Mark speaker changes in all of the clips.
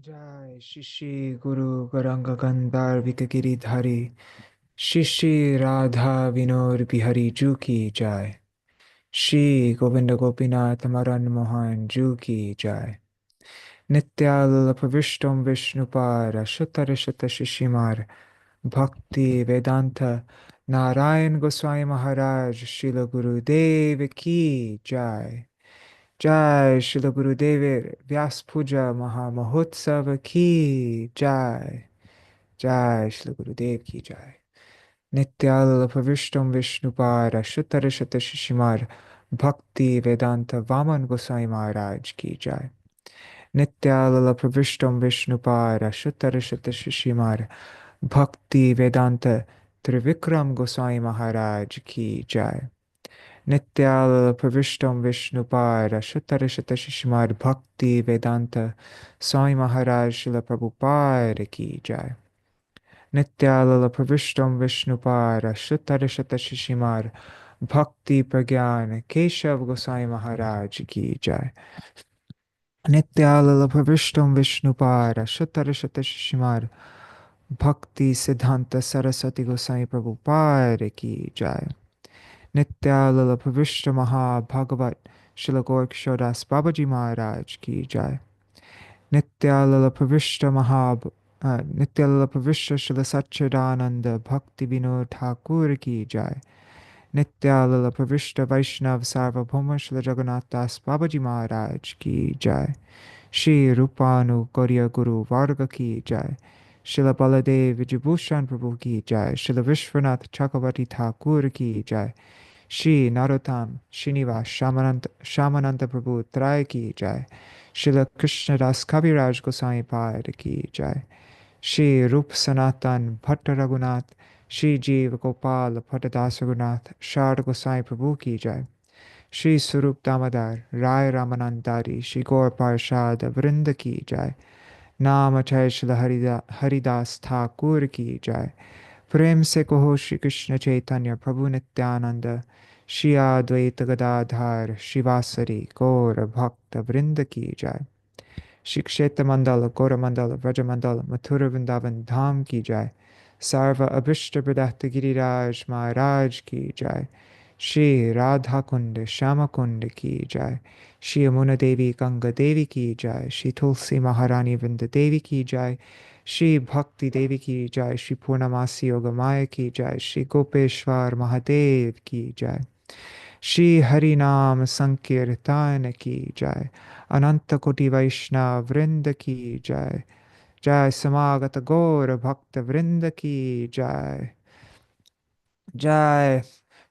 Speaker 1: Jai Shishi Guru Garanga Gandhar Vikagiri Shishi Radha Vinod Bihari Juki Jai Shri Govinda Gopinath Maran Mohan Juki Jai Nityal Pravishtam Vishnupara Shutarishata Shishimar Bhakti Vedanta Nārāyaṇa Gosvāmī Mahārāja Śrīla Gurudeva Ki Jai Jai Śrīla Gurudeva Vyāsa-pūjā Mahāmahotsava Ki Jai Jai Śrīla Gurudeva Ki Jai Nityal Pravishtam Vishnupara Shutarishata Shishimar Bhakti Vedanta Vaman Gosvāmī Mahārāja Ki Jai Nityal Pravishtam Vishnupara Shutarishata Shishimar Bhakti Vedanta Trivikram Goswami Maharaj Ki Jai Nityal Pravishtam Vishnupara Shutarishata Shishimad Bhakti Vedanta Swami Maharaj Srila Prabhupada Ki Jai Nityal Pravishtam Vishnupara Shutarishata Shishimad Bhakti Pragyan Keshav Goswami Maharaj Ki Jai Nityal Pravishtam Vishnupara Shutarishata Shishimad Bhakti Siddhanta Saraswati Goswami Prabhupada Ki Jai Nityalala Pravishta Maha Bhagavat Srila Gaurkishodas Babaji Maharaj Ki Jai Nityalala Pravishta Nityalala Pravishta Srila Satchidananda Bhakti Vinod Thakur Ki Jai Nityalala Pravishta Vaishnav Sarvabhauma Srila Jagannath Das Babaji Maharaj Ki Jai Shri Rupanu Gauriya Guru Varga Ki Jai Srila Baladev Vijibhushan Prabhu Ki Jai Srila Vishwanath Chakravarti Thakur Ki Jai Shri Narottam Srinivas Shamananta Prabhu Trai Ki Jai Srila Krishnadas Kaviraj Goswami Pad Ki Jai Shri Rup Sanatan Bhatta Raghunath Shri Jeev Gopal Bhattadas Raghunath Shard Goswami Prabhu Ki Jai Shri Surup Damodar Rai Ramanandari Shri Gaur Parshad Vrinda Ki Jai Namachay Srila Haridas Thakur Ki Jai Prem se Koho Shri Krishna Chaitanya Prabhu Nityananda Shri Advaita Gadadhar Shivasari Gaura Bhakta Vrinda Ki Jai Shri Kshetra Mandala Gaura Mandala Vraja Mandala Mathura Vrindavan Dham Ki Jai Sarva Abhishta Pradakta Giriraj Maharaj Ki Jai Shri Radha Kunda Shama Kunda Ki Jai Shri Yamuna Devi Ganga Devi Ki Jai Shri Tulsi Maharani Vrinda Devi Ki Jai Shri Bhakti Devi Ki Jai Shri Purnamasi Yogamaya Ki Jai Shri Gopeshwar Mahadev Ki Jai Shri Harinam Sankirtan Ki Jai Ananta Koti Vaishnav Vrinda Ki Jai Jai Samagata Gaura Bhakta Vrinda Ki Jai Jai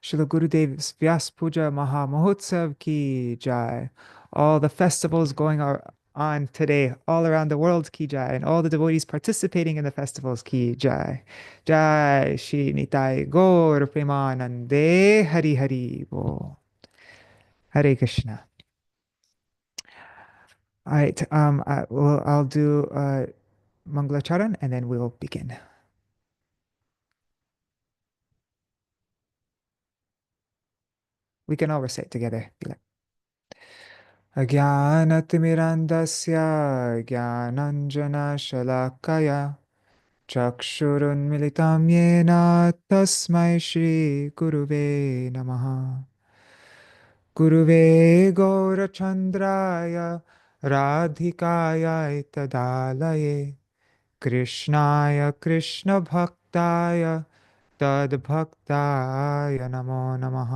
Speaker 1: Śrīla Gurudev's Vyāsa-pūjā Maha Mahotsav Ki Jai. All the festivals going on today all around the world Ki Jai, and all the devotees participating in the festivals Ki Jai. Jai Shri Nitai Gaur Premanande Hari Hari Bo. Hare Krishna. All right, I'll do Mangalacharan and then we'll begin. We can all recite together. Be like, अज्ञानतिमिरन्दस्य ज्ञानञ्जनशलाकया चक्षुरुन्मिलितं येन तस्मै श्रीगुरुवे नमः गुरुवे गौरचन्द्राय राधिकायै तदालये कृष्णाय कृष्णभक्ताय तद्भक्ताय नमो नमः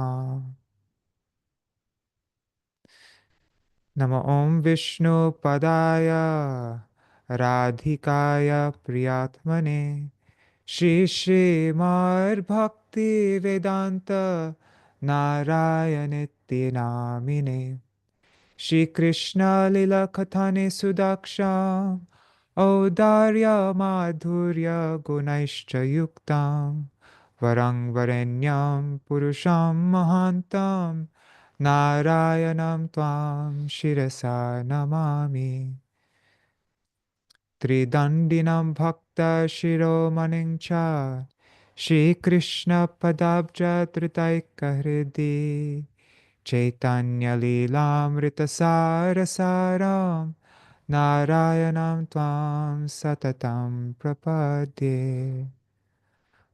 Speaker 1: नमो ॐ विष्णुपदाय राधिकाय प्रियात्मने श्रीमद्भक्तिवेदान्त नारायणेति नामिने श्रीकृष्णलीलाकथने सुदाक्षाम् औदार्य माधुर्य गुणैश्च युक्तां वरं वरेण्यं पुरुषं महान्तं नारायणं त्वां शिरसा नमामि त्रिदण्डिनं भक्तशिरोमणिं च श्रीकृष्णपदाब्जधृतैकहृदि चैतन्यलीलामृतसारसारं Nārayanam tvam satatam prapadye.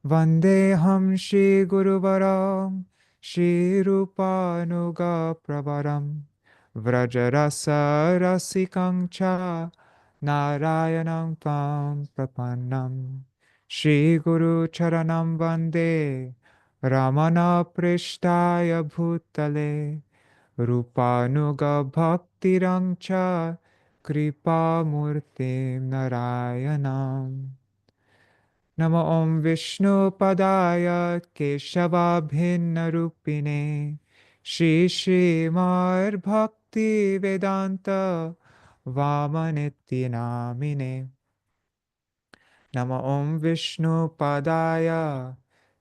Speaker 1: Vandeham Shri Guruvaram Shri Rupanuga Pravaram Vrajarasa Rasikang Cha Narayanam Tvam Prapannam Shri Guru Charanam Vande Ramana Prishtaya Bhutale Rupanuga Bhaktirang Cha Kripa Murtim Narayanam Namo Om Vishnu Padaya Keshavabhinarupine Shri Shri Mar Bhakti Vedanta Vamaniti Namine Namo Om Vishnu Padaya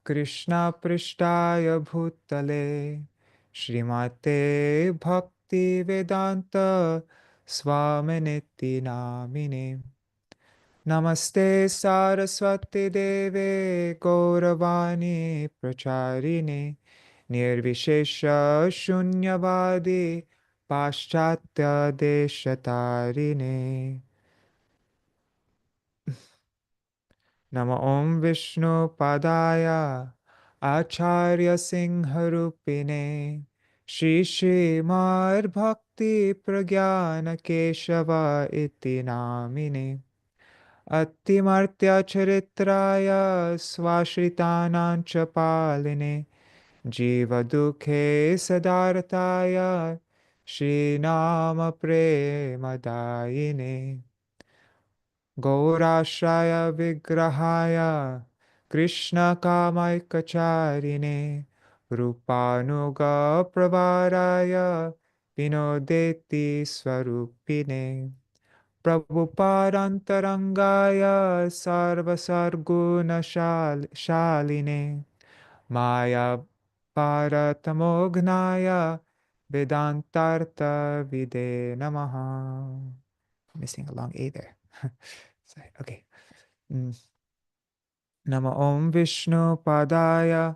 Speaker 1: Krishna Prishtaya Bhutale Srimate Bhakti Vedanta Swaminiti Namine Namaste Saraswati Deve Gauravani Pracharine Nirvishesha Shunyavadi Paschatya Deshatarine Nama Om Vishnu Padaya Acharya Singharupine Shri Shri Mar Bhakti Pragyana Keshava Iti Namine Attimartyacharitraya swashritanam cha paline Jivadukhe sadartaya Shri Nama Premadayine Gaurashraya Vigrahaya Krishna Kamaikacharine Rupanuga Pravaraya Vinodeti Swarupine Prabhupadantarangaya Sarvasarguna Shaline Maya Paratamoghnaya Vedantartha Vide Namaha. Missing a long A there. Sorry. Okay. Mm. Nama Om Vishnu Padaya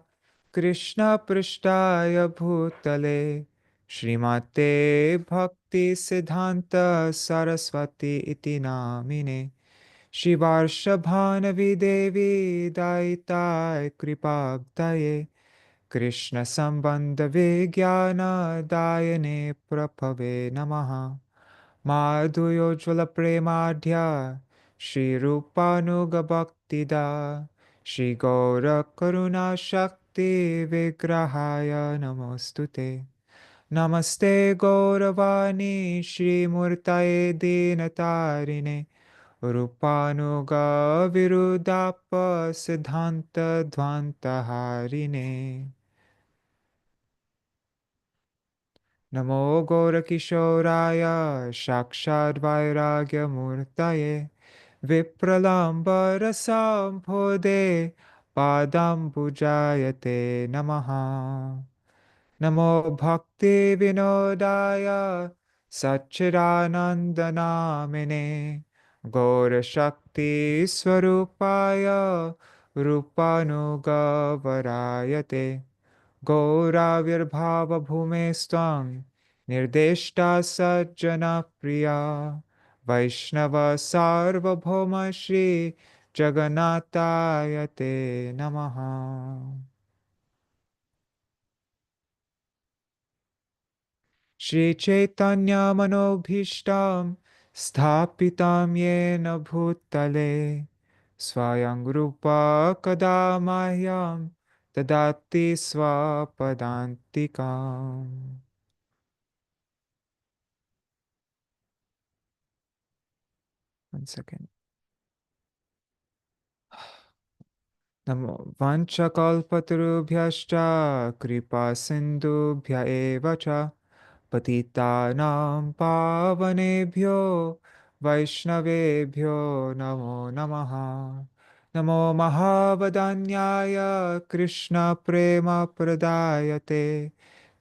Speaker 1: Krishna Prishtaya Bhutale Srimate Bhakti Siddhanta Saraswati Iti Namine Shivarshabhanavi Devi Daitai Kripagdaye Krishna Sambandha Vijnana Dayane Prabhave Namaha Madhuyojvala Premadhya Shri Rupanuga Bhaktida Shri Gaura Karuna Shakti Vigrahaya Namostute Namaste Gauravani Shri Murtaye Dinatarine Rupanuga Virudapa Siddhanta Dvanta Harine Namo Gaurakishoraya Shakshad Vairagya Murtaye Vipralambara Sambhode Padam Pujayate Namaha Namo Bhakti Vinodaya Satchidananda Namine Gaura Shakti Swarupaya Rupanuga Varayate Gauravirbhava Bhumestang Nirdeshta Sajjana Priya Vaishnava Sarvabhauma Shri Jagannatayate Namaha Shri Chaitanya Manobhishtam Sthapitam Yena Bhutale Swayam Rupa Kadamahyam Tadati Swapadantikam. One second. Namo Vanchakalpatarubhyascha Kripa Sindhubhya eva cha Patitanam Pavanebhyo Vaishnavebhyo Namo Namaha Namo Mahavadanyaya Krishna Prema Pradayate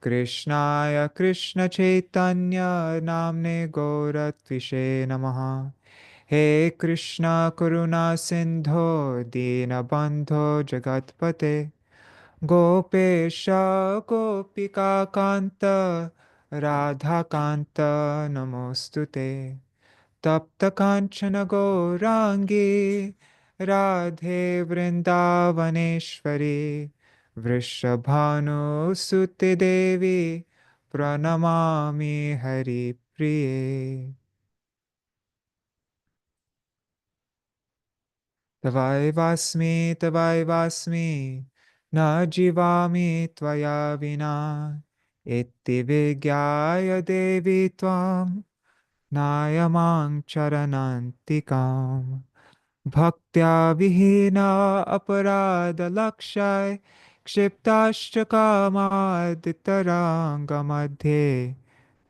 Speaker 1: Krishnaya Krishna Chaitanya Namne Gauratvishe Namaha He Krishna Karuna Sindho Dinabandho Jagatpate Gopesha Gopika Kanta Radha Kanta Namostute tapta kanchana gaurangi Radhe Vrindavaneshwari Vrishabhanu Suti Devi Pranamami Hari Priye Tavai Vasmi Na Jivami Tvaya Vina Iti Vigyaya Devi Tvam Nayamang Charanantikam Bhaktya Vihina Aparada Lakshai Kshiptascha Kamadhitaranga Madhe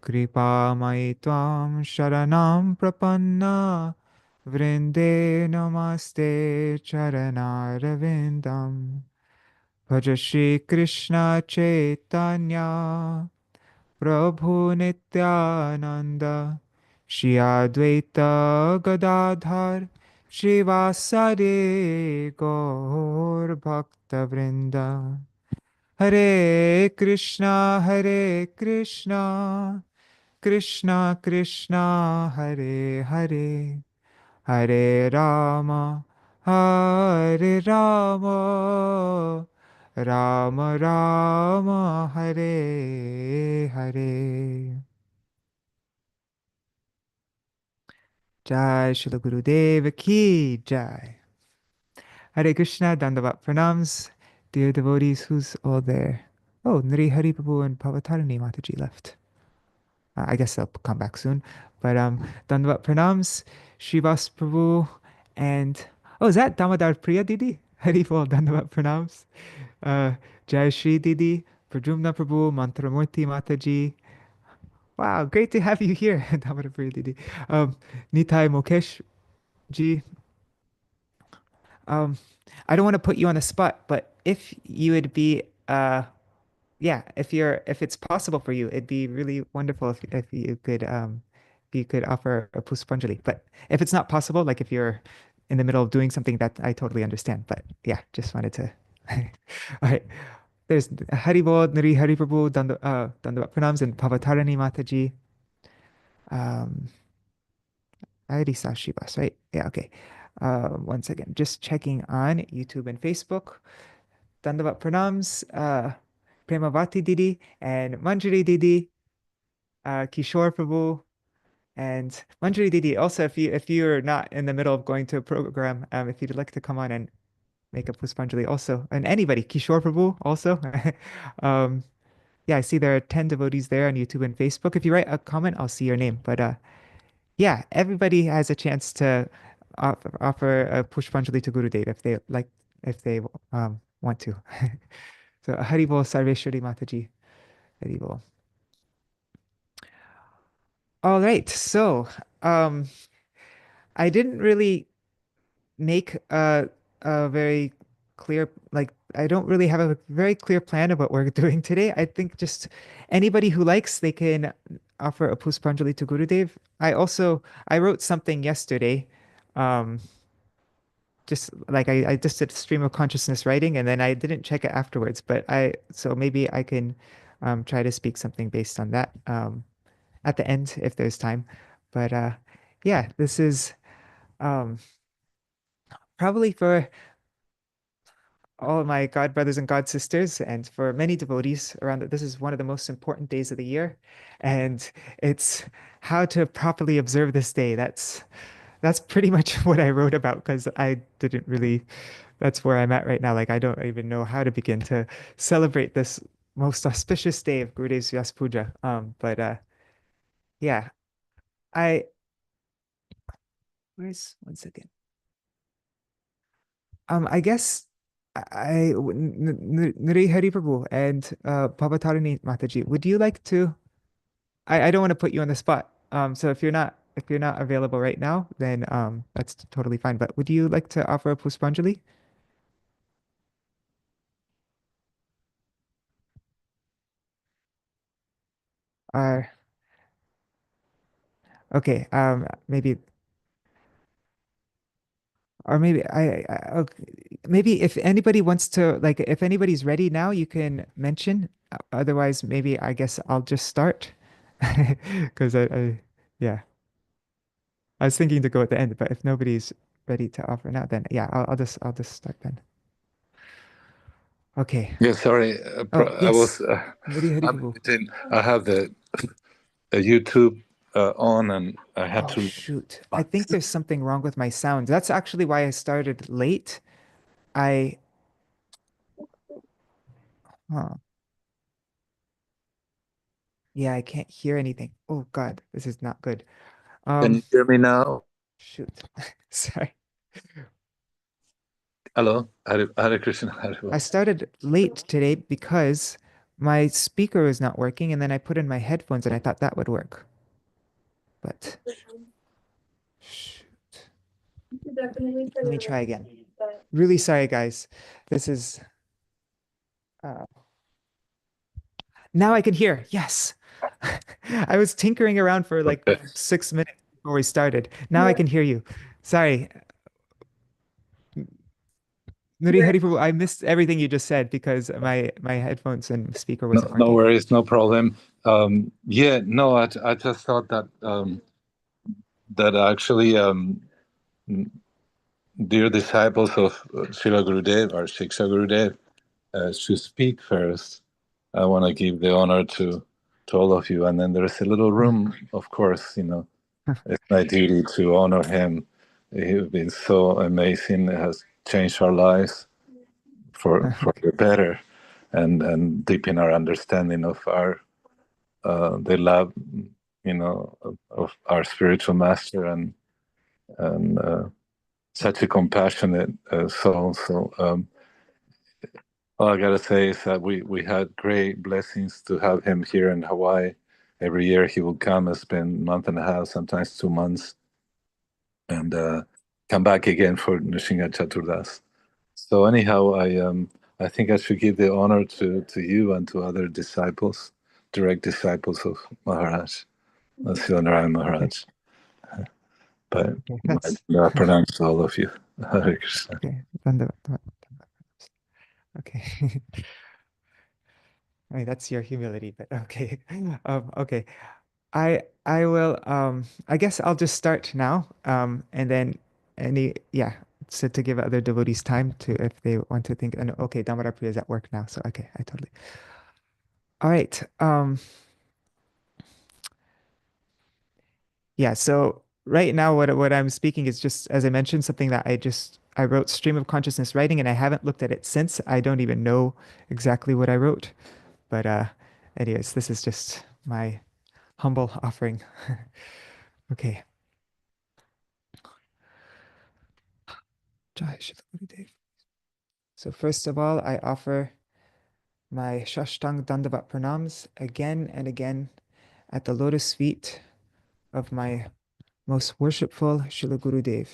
Speaker 1: Kripa Tvam Sharanam Prapanna Vrinde Namaste Charanarvindam Bhaja Shri Krishna Chaitanya Prabhu Nityananda Shri Advaita Gadadhar Shivasari Gaur Bhakta Vrinda Hare Krishna Krishna Krishna Hare Hare Hare Rama Hare Rama Rama Rama Hare Hare Jai Śrīla Gurudeva Ki Jai. Hare Krishna, Dandavat Pranams. Dear devotees, who's all there? Oh, Nri Hari Prabhu and Pavatarani Mataji left. I guess they'll come back soon. But Dandavat Pranams, Srivas Prabhu, and oh, is that Damodar Priya Didi? Harifal Dandavat Pranams. Jai Shri Didi, Pradyumna Prabhu, Mantramurti Mataji. Wow, great to have you here, Damodar Priya Didi. Nitai Mukesh Ji. Um, I don't want to put you on the spot, but if you would be, yeah, if it's possible for you, it'd be really wonderful if you could offer a puṣpāñjalī. But if it's not possible, like if you're in the middle of doing something, that I totally understand. But yeah, just wanted to. All right. There's Haribol, Nari Hari Prabhu, Dandavat Pranams, and Pavatarani Mataji. Um, I already saw Shivas, right? Yeah, okay. Once again, just checking on YouTube and Facebook. Dandavat Pranams, Premavati Didi, and Manjari Didi, Kishore Prabhu, and Manjari Didi. Also, if you're not in the middle of going to a program, if you'd like to come on and make a puṣpāñjalī also, and anybody, Kishore Prabhu also. um, yeah, I see there are 10 devotees there on YouTube and Facebook. If you write a comment, I'll see your name. But yeah, everybody has a chance to offer a puṣpāñjalī to Gurudev if they want to. So Haribol Sarveshwari Mataji. Haribol. All right, so um, I didn't really make a very clear, like, I don't really have a very clear plan of what we're doing today. I think just anybody who likes, they can offer a puṣpāñjalī to Gurudev. I wrote something yesterday, um, just like I just did stream of consciousness writing, and then I didn't check it afterwards, but so maybe I can try to speak something based on that at the end if there's time. But yeah, this is um, probably for all of my God brothers and God sisters, and for many devotees around it. This is one of the most important days of the year, and it's how to properly observe this day. That's pretty much what I wrote about because I didn't really. That's where I'm at right now. Like I don't even know how to begin to celebrate this most auspicious day of Gurudev's Vyāsa-pūjā. But yeah, I where's one second. I guess Nari Hari Prabhu and Pavatarani Mataji, would you like to? I don't want to put you on the spot. So if you're not available right now, then that's totally fine. But would you like to offer a puṣpāñjalī? Uh, okay. Maybe or maybe okay, maybe if anybody wants to, like, if anybody's ready now, you can mention. Otherwise, maybe I guess I'll just start because yeah. I was thinking to go at the end, but if nobody's ready to offer now, then yeah, I'll just start then. Okay.
Speaker 2: Yeah, sorry.
Speaker 1: Oh,
Speaker 2: I was.
Speaker 1: yes. Hari Hari Prabhu.
Speaker 2: I have the YouTube on, and I had
Speaker 1: Oh,
Speaker 2: to.
Speaker 1: shoot. I think there's something wrong with my sound. That's actually why I started late. I, huh. Yeah, I can't hear anything. Oh God, this is not good.
Speaker 2: Can
Speaker 1: Um,
Speaker 2: you hear me now?
Speaker 1: Shoot. Sorry.
Speaker 2: Hello, Hare Krishna,
Speaker 1: I started late today because my speaker was not working, and then I put in my headphones and I thought that would work. But shoot. Let me try again. Really sorry, guys. This is uh, now I can hear. Yes. I was tinkering around for like
Speaker 2: Okay.
Speaker 1: 6 minutes before we started. Now I can hear you. Sorry. Nuri Hari Prabhu, I missed everything you just said because my headphones and speaker
Speaker 2: No,
Speaker 1: wasn't
Speaker 2: no
Speaker 1: working.
Speaker 2: worries, no problem. Yeah, no, I just thought that that actually, dear disciples of Srila Gurudev or Shiksha Gurudev should speak first. I want to give the honor to all of you, and then there's a little room, of course. It's my duty to honor him. He's been so amazing. It has changed our lives for the better, and deepen our understanding of our the love, of our spiritual master, and such a compassionate soul. So all I gotta say is that we had great blessings to have him here in Hawaii. Every year he will come and spend a month and a half, sometimes 2 months, and come back again for Nishinga Chaturdas. So anyhow, I think I should give the honor to you and to other disciples, direct disciples of Maharaj, Srila Narayan
Speaker 1: Okay.
Speaker 2: Maharaj. But
Speaker 1: Okay.
Speaker 2: I pronounce to all of you. Hare Krishna.
Speaker 1: Okay. Okay. I mean, that's your humility, but okay. Okay. I will I guess I'll just start now. And then yeah, so to give other devotees time to if they want to think and okay, Damara Priya is at work now. So okay, I totally. All right. Yeah, so right now what I'm speaking is just as I mentioned, something that I wrote stream of consciousness writing and I haven't looked at it since. I don't even know exactly what I wrote. But anyways, this is just my humble offering. Okay. Jai Shri Gurudev. So first of all, I offer my Shashtang Dandavat Pranams again and again at the lotus feet of my most worshipful Srila Gurudev,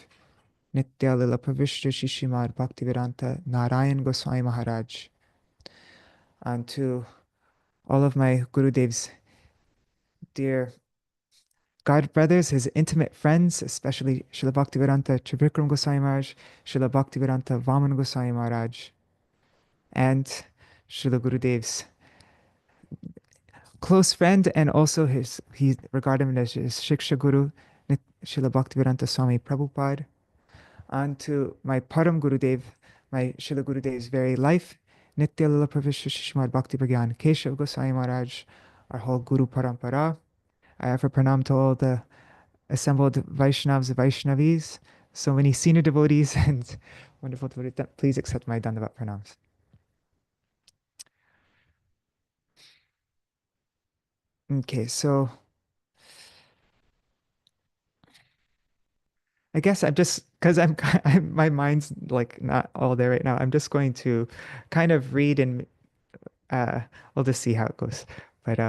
Speaker 1: Nitya Lila Pravishta Shishimad Bhaktivedānta Nārāyaṇa Gosvāmī Mahārāja, and to all of my Gurudev's dear God brothers, his intimate friends, especially Srila Bhaktivedānta Trivikram Goswami Maharaj, Srila Bhaktivedānta Vamana Goswami Maharaj, and Srila Gurudev's close friend and also he regarded him as his Shiksha Guru, Srila Bhaktivedānta Swami Prabhupada, and to my Param Gurudev, my Srila Gurudev's very life, Nitya Lila Pravishya Shishmad Bhakti Pragyan Keshav Goswami Maharaj, our whole Guru Parampara. I offer pranam to all the assembled Vaishnavas, Vaishnavis, so many senior devotees and wonderful devotees. Please accept my Dandavat pranams. Okay, so I guess I'm just because my mind's like not all there right now. I'm just going to kind of read and uh, we'll just see how it goes. But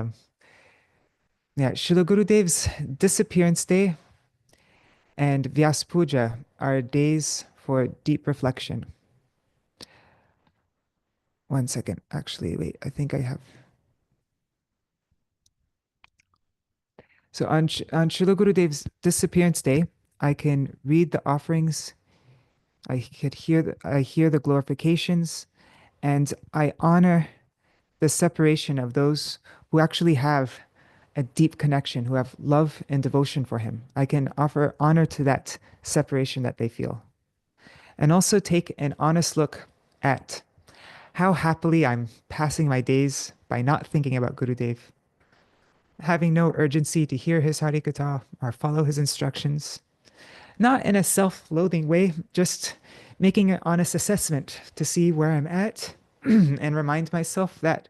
Speaker 1: yeah, Srila Gurudev's disappearance day and Vyāsa-pūjā are days for deep reflection. One second, actually, wait, I think I have. So on Srila Gurudev's disappearance day, I can read the offerings, I hear the glorifications, and I honor the separation of those who actually have a deep connection, who have love and devotion for him. I can offer honor to that separation that they feel. And also take an honest look at how happily I'm passing my days by not thinking about Gurudev, having no urgency to hear his Harikatha or follow his instructions. Not in a self-loathing way, just making an honest assessment to see where I'm at and remind myself that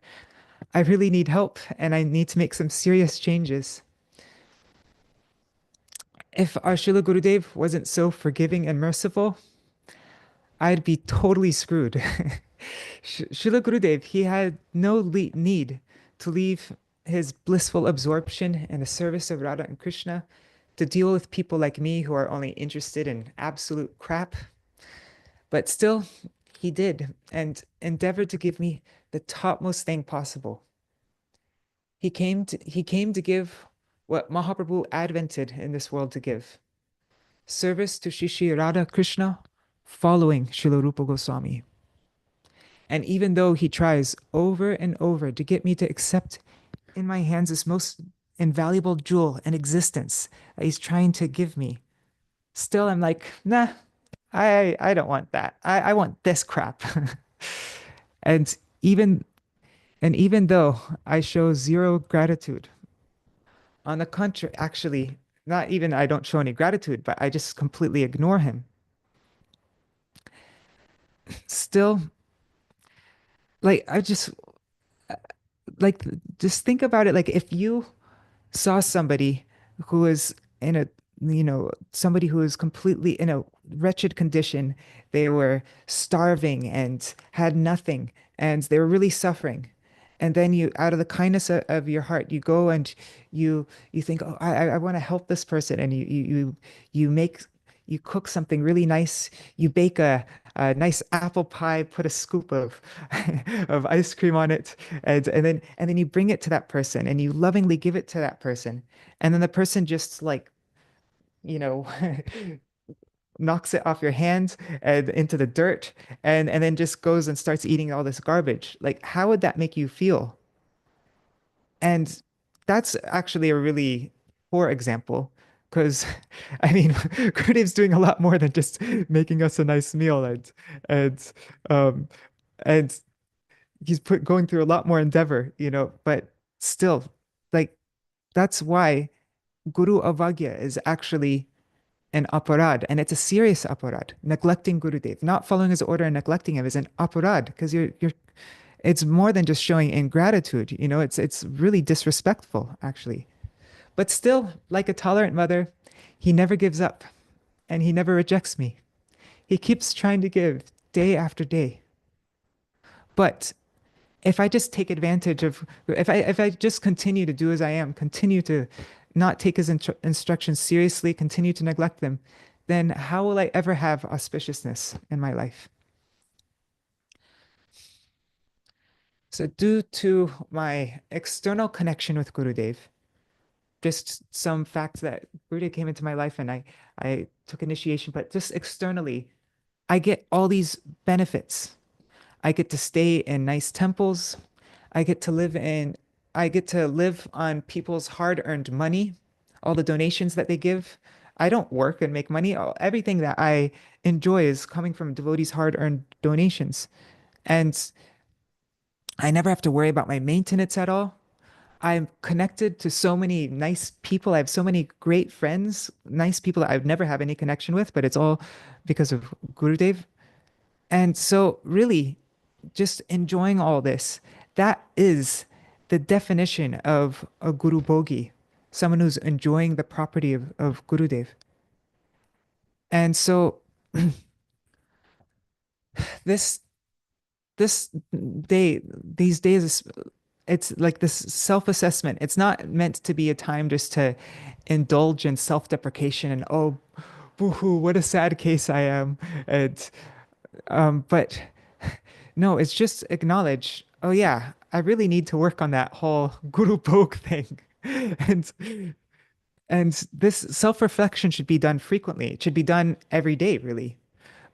Speaker 1: I really need help and I need to make some serious changes. If our Srila Gurudev wasn't so forgiving and merciful, I'd be totally screwed. Srila Gurudev, he had no need to leave his blissful absorption in the service of Radha and Krishna to deal with people like me who are only interested in absolute crap. But still, he did, and endeavored to give me the topmost thing possible. He came to give what Mahaprabhu advented in this world to give: service to Shri Shri Radha Krishna, following Srila Rupa Goswami. And even though he tries over and over to get me to accept in my hands this most invaluable jewel in existence that he's trying to give me, still I'm like, nah, I don't want that. I want this crap. and even even though I show zero gratitude, on the contrary, actually, not even I don't show any gratitude, but I just completely ignore him. Still, like just think about it. Like if you saw somebody who is in a, somebody who is completely in a wretched condition, they were starving and had nothing, and they were really suffering. And then you, out of the kindness of your heart, you go and you think, oh, I want to help this person, and you cook something really nice. You bake a nice apple pie, put a scoop of of ice cream on it, and then you bring it to that person, and you lovingly give it to that person, and then the person just like, you know, knocks it off your hand and into the dirt, and then just goes and starts eating all this garbage. Like, how would that make you feel? And that's actually a really poor example, because I mean, Gurudev's doing a lot more than just making us a nice meal, and um and he's going through a lot more endeavor, but still, like, that's why Guru Avagya is actually an aparad, and it's a serious aparad. Neglecting Gurudev, not following his order and neglecting him is an aparad, because you're it's more than just showing ingratitude, it's really disrespectful, actually. But still, like a tolerant mother, he never gives up and he never rejects me. He keeps trying to give day after day. But if I just take advantage of, if I just continue to do as I am, continue to not take his instructions seriously, continue to neglect them, then how will I ever have auspiciousness in my life? So due to my external connection with Gurudev, just some facts that Gurudev came into my life and I took initiation, but just externally, I get all these benefits. I get to stay in nice temples. I get to live on people's hard-earned money, all the donations that they give. I don't work and make money. Everything that I enjoy is coming from devotees' hard-earned donations. And I never have to worry about my maintenance at all. I'm connected to so many nice people. I have so many great friends, nice people that I've never had any connection with, but it's all because of Gurudev. And so really just enjoying all this, that is the definition of a Guru Bhogi, someone who's enjoying the property of Gurudev. And so this this these days, it's like this self-assessment. It's not meant to be a time just to indulge in self-deprecation and, oh, boo-hoo, what a sad case I am. And but no, it's just acknowledge, oh yeah, I really need to work on that whole Guru Bhog thing. And this self-reflection should be done frequently. It should be done every day, really.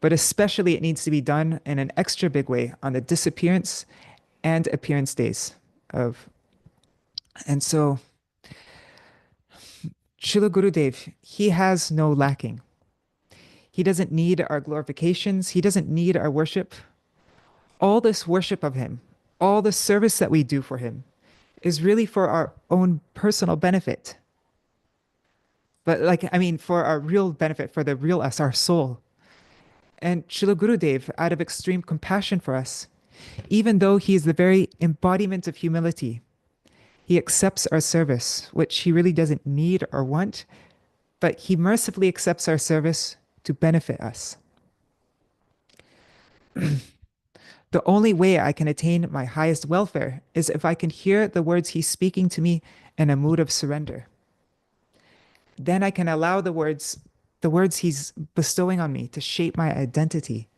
Speaker 1: But especially it needs to be done in an extra big way on the disappearance and appearance days of. And so Śrīla Gurudev, he has no lacking. He doesn't need our glorifications. He doesn't need our worship. All this worship of him, all the service that we do for him is really for our own personal benefit. But for our real benefit, for the real us, our soul. And Śrīla Gurudev, out of extreme compassion for us, even though he is the very embodiment of humility, he accepts our service, which he really doesn't need or want, but he mercifully accepts our service to benefit us. The only way I can attain my highest welfare is if I can hear the words he's speaking to me in a mood of surrender. Then I can allow the words he's bestowing on me to shape my identity.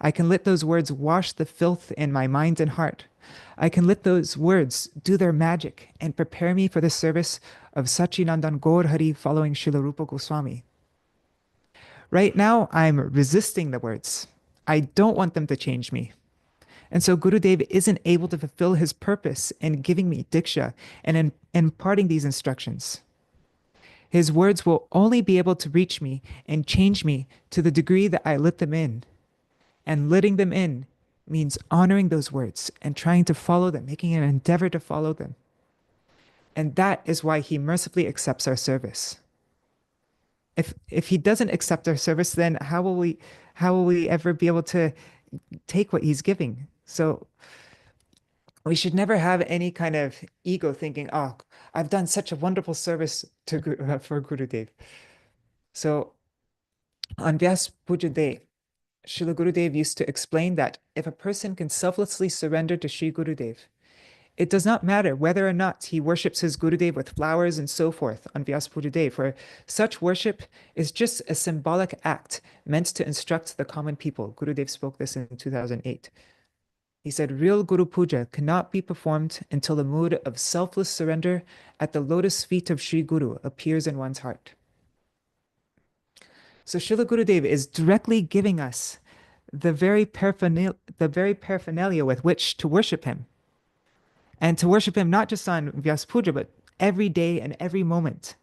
Speaker 1: I can let those words wash the filth in my mind and heart. I can let those words do their magic and prepare me for the service of Sachinandan Gaur Hari following Śrīla Rupa Goswāmī. Right now, I'm resisting the words. I don't want them to change me. And so Gurudev isn't able to fulfill his purpose in giving me diksha and in imparting these instructions. His words will only be able to reach me and change me to the degree that I let them in. And letting them in means honoring those words and trying to follow them, making an endeavor to follow them. And that is why he mercifully accepts our service. If he doesn't accept our service, then how will we ever be able to take what he's giving? So we should never have any kind of ego thinking, oh, I've done such a wonderful service for Gurudev. So on Vyāsa-pūjā Day, Śrīla Gurudev used to explain that if a person can selflessly surrender to Śrī Gurudev, it does not matter whether or not he worships his Gurudev with flowers and so forth on Vyāsa-pūjā Day, for such worship is just a symbolic act meant to instruct the common people. Gurudev spoke this in 2008. He said, real Guru Puja cannot be performed until the mood of selfless surrender at the lotus feet of Śrī Guru appears in one's heart. So Śrīla Gurudev is directly giving us the very paraphernalia with which to worship him. And to worship him not just on Vyāsa-pūjā, but every day and every moment.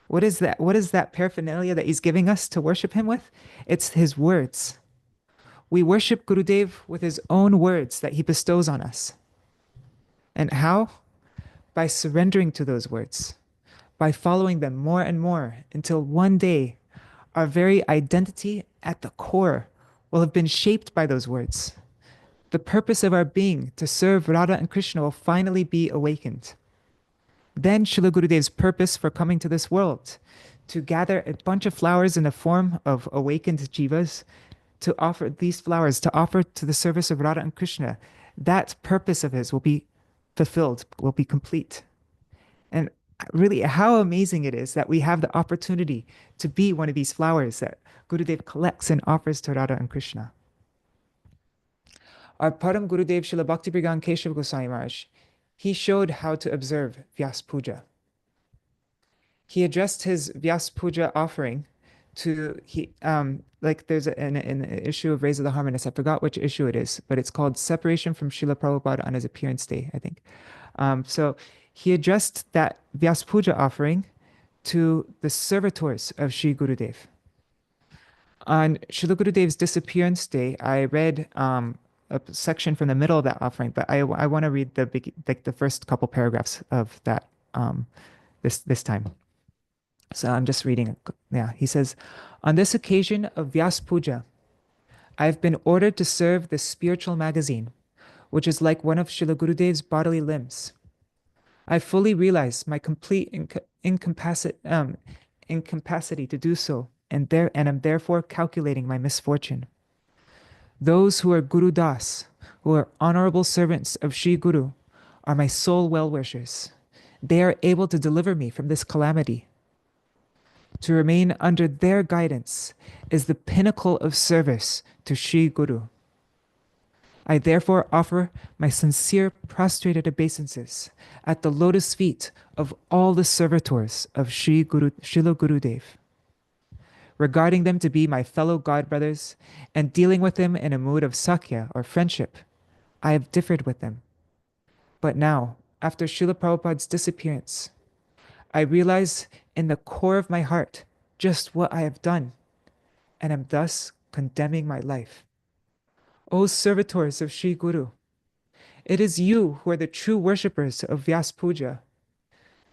Speaker 1: What is that? What is that paraphernalia that he's giving us to worship him with? It's his words. We worship Gurudev with his own words that he bestows on us. And how? By surrendering to those words, by following them more and more until one day our very identity at the core will have been shaped by those words. The purpose of our being to serve Radha and Krishna will finally be awakened. Then Śrīla Gurudev's purpose for coming to this world, to gather a bunch of flowers in the form of awakened jivas, to offer these flowers, to offer to the service of Radha and Krishna, that purpose of his will be fulfilled, will be complete. And really, how amazing it is that we have the opportunity to be one of these flowers that Gurudev collects and offers to Radha and Krishna. Our Param Gurudev Śrīla Bhaktivedānta Keshav Goswāmī Mahārāja, he showed how to observe Vyāsa-pūjā. He addressed his Vyāsa-pūjā offering to, there's an issue of Raise of the Harmonists, I forgot which issue it is, but it's called Separation from Srila Prabhupada on his appearance day, I think. So he addressed that Vyāsa-pūjā offering to the servitors of Śrī Gurudev. On Śrīla Gurudev's disappearance day, I read a section from the middle of that offering, but I want to read the first couple paragraphs of that this time. So I'm just reading. Yeah, he says, on this occasion of Vyāsa-pūjā, I have been ordered to serve this spiritual magazine, which is like one of Śrīla Gurudev's bodily limbs. I fully realize my complete incapacity to do so, and am therefore calculating my misfortune. Those who are Guru Das, who are honorable servants of Śrī Guru, are my sole well-wishers. They are able to deliver me from this calamity. To remain under their guidance is the pinnacle of service to Śrī Guru. I therefore offer my sincere prostrated obeisances at the lotus feet of all the servitors of Śrīla Gurudev. Regarding them to be my fellow godbrothers and dealing with them in a mood of sakhya or friendship, I have differed with them. But now, after Srila Prabhupada's disappearance, I realize in the core of my heart just what I have done, and am thus condemning my life. O servitors of Sri Guru, it is you who are the true worshippers of Vyāsa-pūjā.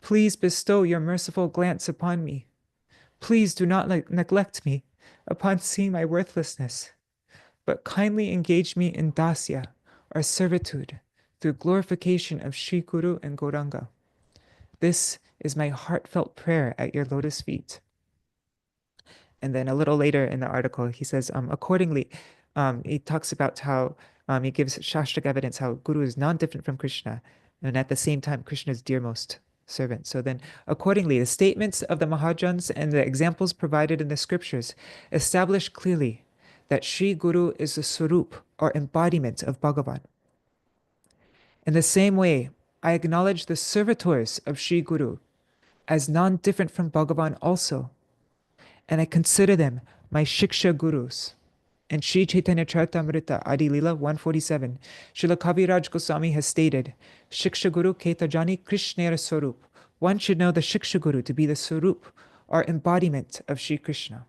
Speaker 1: Please bestow your merciful glance upon me. Please do not neglect me upon seeing my worthlessness, but kindly engage me in dasya, or servitude, through glorification of Sri Guru and Gauranga. This is my heartfelt prayer at your lotus feet. And then a little later in the article, he says, accordingly, he talks about how he gives Shastric evidence how Guru is non-different from Krishna, and at the same time, Krishna's dearmost servant. So then, accordingly, the statements of the Mahajans and the examples provided in the scriptures establish clearly that Sri Guru is the Swarup, or embodiment of Bhagavan. In the same way, I acknowledge the servitors of Sri Guru as non-different from Bhagavan also, and I consider them my Shiksha Gurus. In Sri Chaitanya Charitamrita Adi Lila 147, Śrīla Kaviraj Goswami has stated, Shiksha Guru Ketajani Krishnera Swarup. One should know the Shiksha Guru to be the Swarup, or embodiment of Sri Krishna.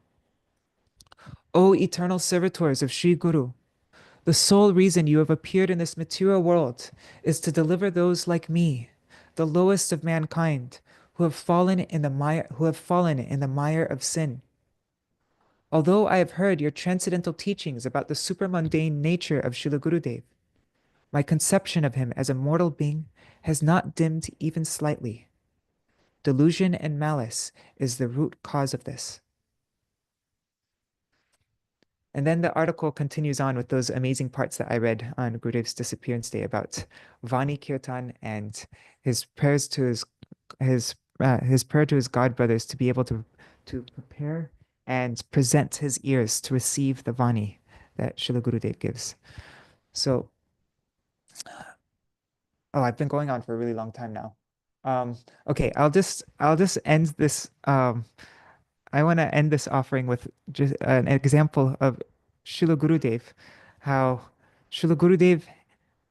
Speaker 1: O eternal servitors of Sri Guru, the sole reason you have appeared in this material world is to deliver those like me, the lowest of mankind, who have fallen in the mire of sin. Although I have heard your transcendental teachings about the supermundane nature of Śrīla Gurudeva, my conception of him as a mortal being has not dimmed even slightly. Delusion and malice is the root cause of this. And then the article continues on with those amazing parts that I read on Gurudev's disappearance day about Vani Kirtan and his prayers to his prayer to his god brothers to be able to prepare and present his ears to receive the Vani that Śrīla Gurudeva gives. So, I've been going on for a really long time now. Okay, I'll just end this. I want to end this offering with just an example of Śrīla Gurudeva, how Śrīla Gurudeva,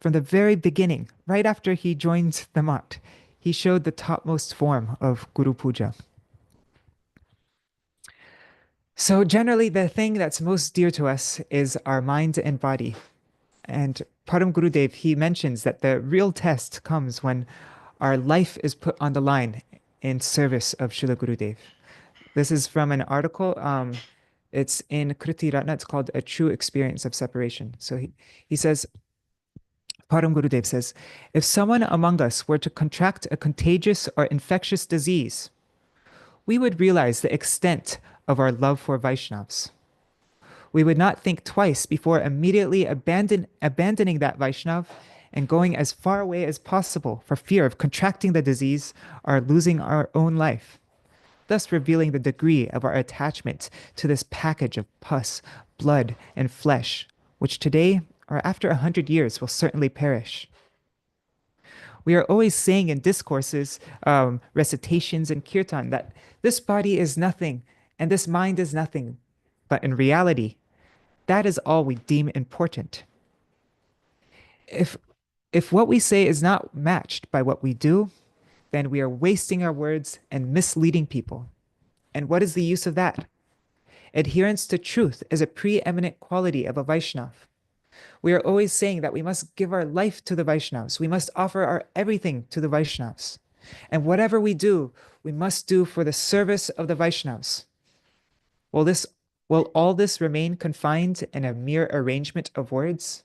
Speaker 1: from the very beginning, right after he joined the Math, he showed the topmost form of Guru Puja. So generally, the thing that's most dear to us is our mind and body. And Param Gurudev, he mentions that the real test comes when our life is put on the line in service of Śrīla Gurudeva. This is from an article. It's in Kriti Ratna. It's called A True Experience of Separation. So he says, Param Gurudev says, if someone among us were to contract a contagious or infectious disease, we would realize the extent of our love for Vaishnavas. We would not think twice before immediately abandoning that Vaishnav and going as far away as possible for fear of contracting the disease or losing our own life, thus revealing the degree of our attachment to this package of pus, blood, and flesh, which today or after 100 years will certainly perish. We are always saying in discourses, recitations, and kirtan that this body is nothing and this mind is nothing. But in reality, that is all we deem important. If what we say is not matched by what we do, then we are wasting our words and misleading people. And what is the use of that? Adherence to truth is a preeminent quality of a Vaishnava. We are always saying that we must give our life to the Vaishnavas. We must offer our everything to the Vaishnavas. And whatever we do, we must do for the service of the Vaishnavas. Will all this remain confined in a mere arrangement of words?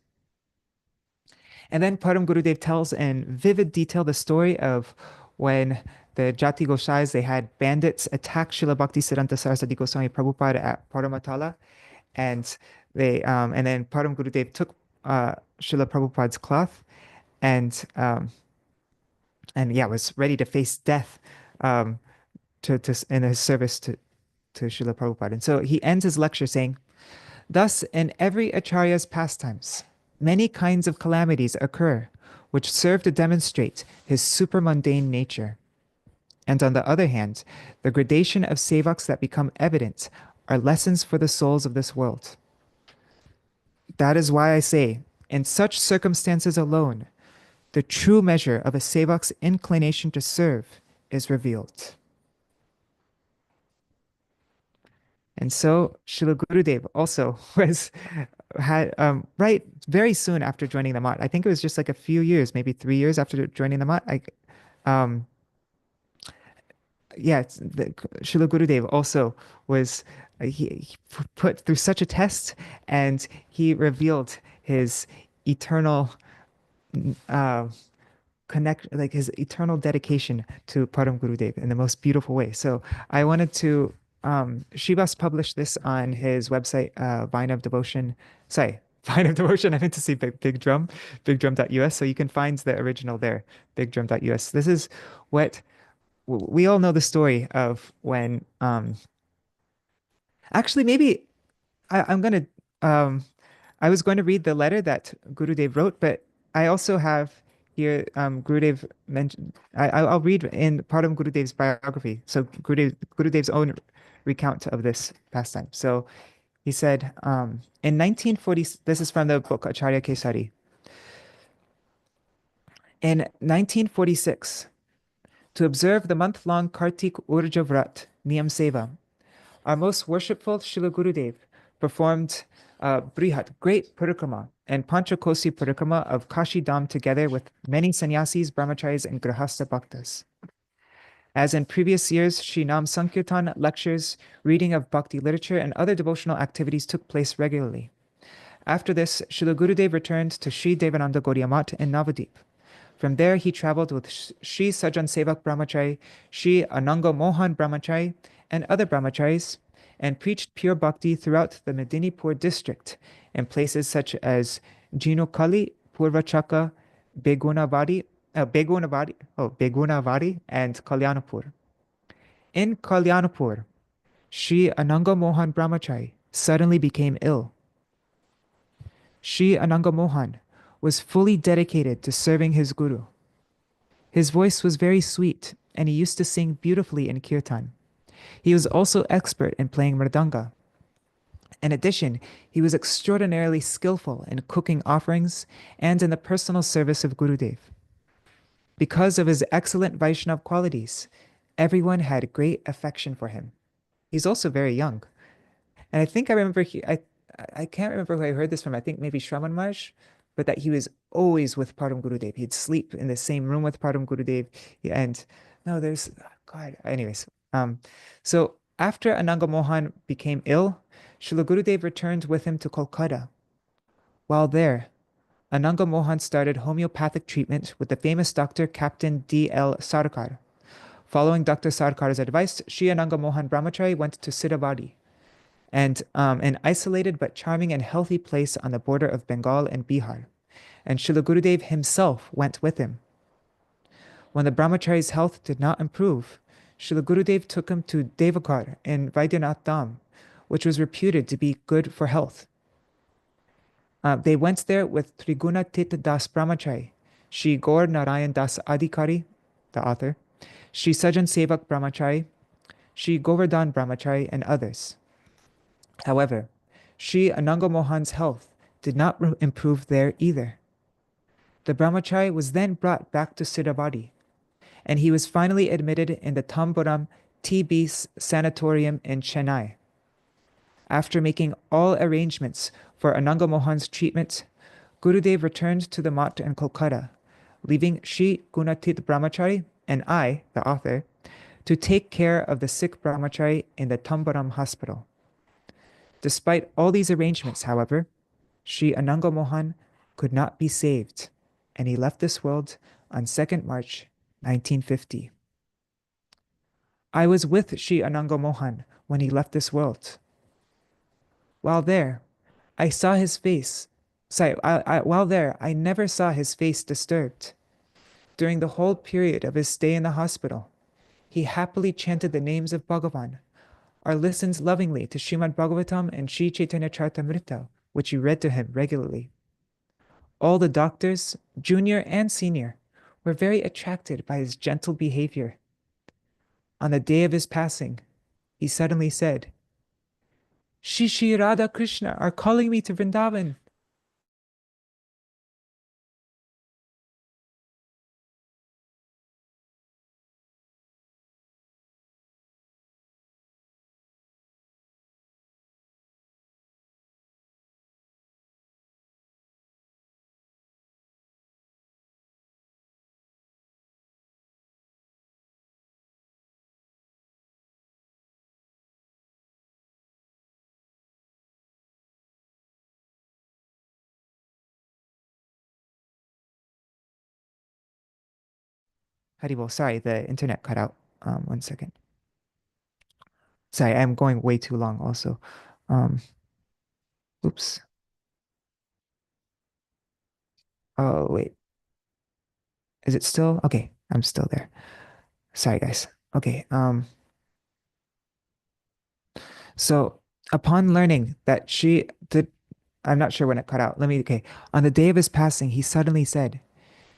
Speaker 1: And then Param Gurudev tells in vivid detail the story of when the Jati Goshais, they had bandits attack Śrīla Bhaktisiddhanta Saraswati Goswami Prabhupada at Paramatala, and then Param Gurudev took Śrīla Prabhupada's cloth and was ready to face death in his service to Śrīla Prabhupada. And so he ends his lecture saying, thus in every acharya's pastimes, many kinds of calamities occur which serve to demonstrate his supermundane nature. And on the other hand, the gradation of sevaks that become evident are lessons for the souls of this world. That is why I say, in such circumstances alone, the true measure of a sevak's inclination to serve is revealed. And so Srila Gurudev also had right very soon after joining the Math. I think it was just like a few years, maybe 3 years after joining the Math. Um, yeah, Srila Gurudev also was he put through such a test, and he revealed his eternal uh, like his eternal dedication to Param Gurudev in the most beautiful way. So I wanted to, Shivas published this on his website, Vine of Devotion. Sorry, Vine of Devotion. I meant to say Big Drum, bigdrum.us. So you can find the original there, bigdrum.us. This is what we all know the story of when, actually, maybe I'm going to, I was going to read the letter that Gurudev wrote, but I also have here Gurudev mentioned. I'll read in part of Gurudev's biography. So Gurudev's own recount of this pastime. So he said, in 1940, this is from the book Acharya Kesari. In 1946, to observe the month-long Kartik Urja Vrat, Niyam Seva, our most worshipful Srila Gurudev performed Brihat, great parikrama, and Panchakosi parikrama of Kashi Dham together with many sannyasis, brahmacharis, and grahasta bhaktas. As in previous years, Shri Nam Sankirtan lectures, reading of bhakti literature, and other devotional activities took place regularly. After this, Srila Gurudev returned to Sri Devananda Gaudiya Math in Navadip. From there, he traveled with Sri Sajan Sevak Brahmachari, Sri Ananga Mohan Brahmachari, and other brahmacharis, and preached pure bhakti throughout the Medinipur district in places such as Jinokali, Purvachaka, Begunavadi, and Kalyanapur. In Kalyanapur, Sri Ananga Mohan Brahmachari suddenly became ill. Sri Ananga Mohan was fully dedicated to serving his guru. His voice was very sweet, and he used to sing beautifully in kirtan. He was also expert in playing mridanga. In addition, he was extraordinarily skillful in cooking offerings and in the personal service of Gurudev. Because of his excellent Vaishnav qualities, everyone had great affection for him. He's also very young. And I think I remember I can't remember who I heard this from. I think maybe Shravan Maharaj, but that he was always with Param Gurudev. He'd sleep in the same room with Param Gurudev. And no, there's God. Anyways, so after Ananga Mohan became ill, Srila Gurudev returned with him to Kolkata. While there, Ananga Mohan started homeopathic treatment with the famous doctor Captain D.L. Sarkar. Following Dr. Sarkar's advice, Sri Ananga Mohan Brahmachari went to Siddhavadi, and an isolated but charming and healthy place on the border of Bengal and Bihar. And Srila Gurudev himself went with him. When the brahmachari's health did not improve, Srila Gurudev took him to Devakar in Vaidyanath Dham, which was reputed to be good for health. They went there with Triguna Tit Das Brahmachari, Shri Gaur Narayan Das Adhikari, the author, Shri Sajan Sevak Brahmachari, Shri Govardhan Brahmachari, and others. However, Sri Ananga Mohan's health did not improve there either. The brahmachari was then brought back to Siddhavadi, and he was finally admitted in the Tambaram TB sanatorium in Chennai. After making all arrangements for Ananga Mohan's treatment, Gurudev returned to the Math in Kolkata, leaving Sri Gunatit Brahmachari and I, the author, to take care of the sick brahmachari in the Tambaram hospital. Despite all these arrangements, however, Sri Ananga Mohan could not be saved, and he left this world on 2nd March 1950. I was with Sri Ananga Mohan when he left this world. While there, I saw his face. While there, I never saw his face disturbed. During the whole period of his stay in the hospital, he happily chanted the names of Bhagavan, or listened lovingly to Srimad Bhagavatam and Sri Chaitanya Charitamrita, which he read to him regularly. All the doctors, junior and senior, were very attracted by his gentle behavior. On the day of his passing, he suddenly said, Shri Shri Radha Krishna are calling me to Vrindavan. Haribol, sorry, the internet cut out. 1 second. Sorry, I'm going way too long also. Oops. Oh, wait. Is it still? Okay, I'm still there. Sorry, guys. Okay. So upon learning that she did, I'm not sure when it cut out. Okay. On the day of his passing, he suddenly said,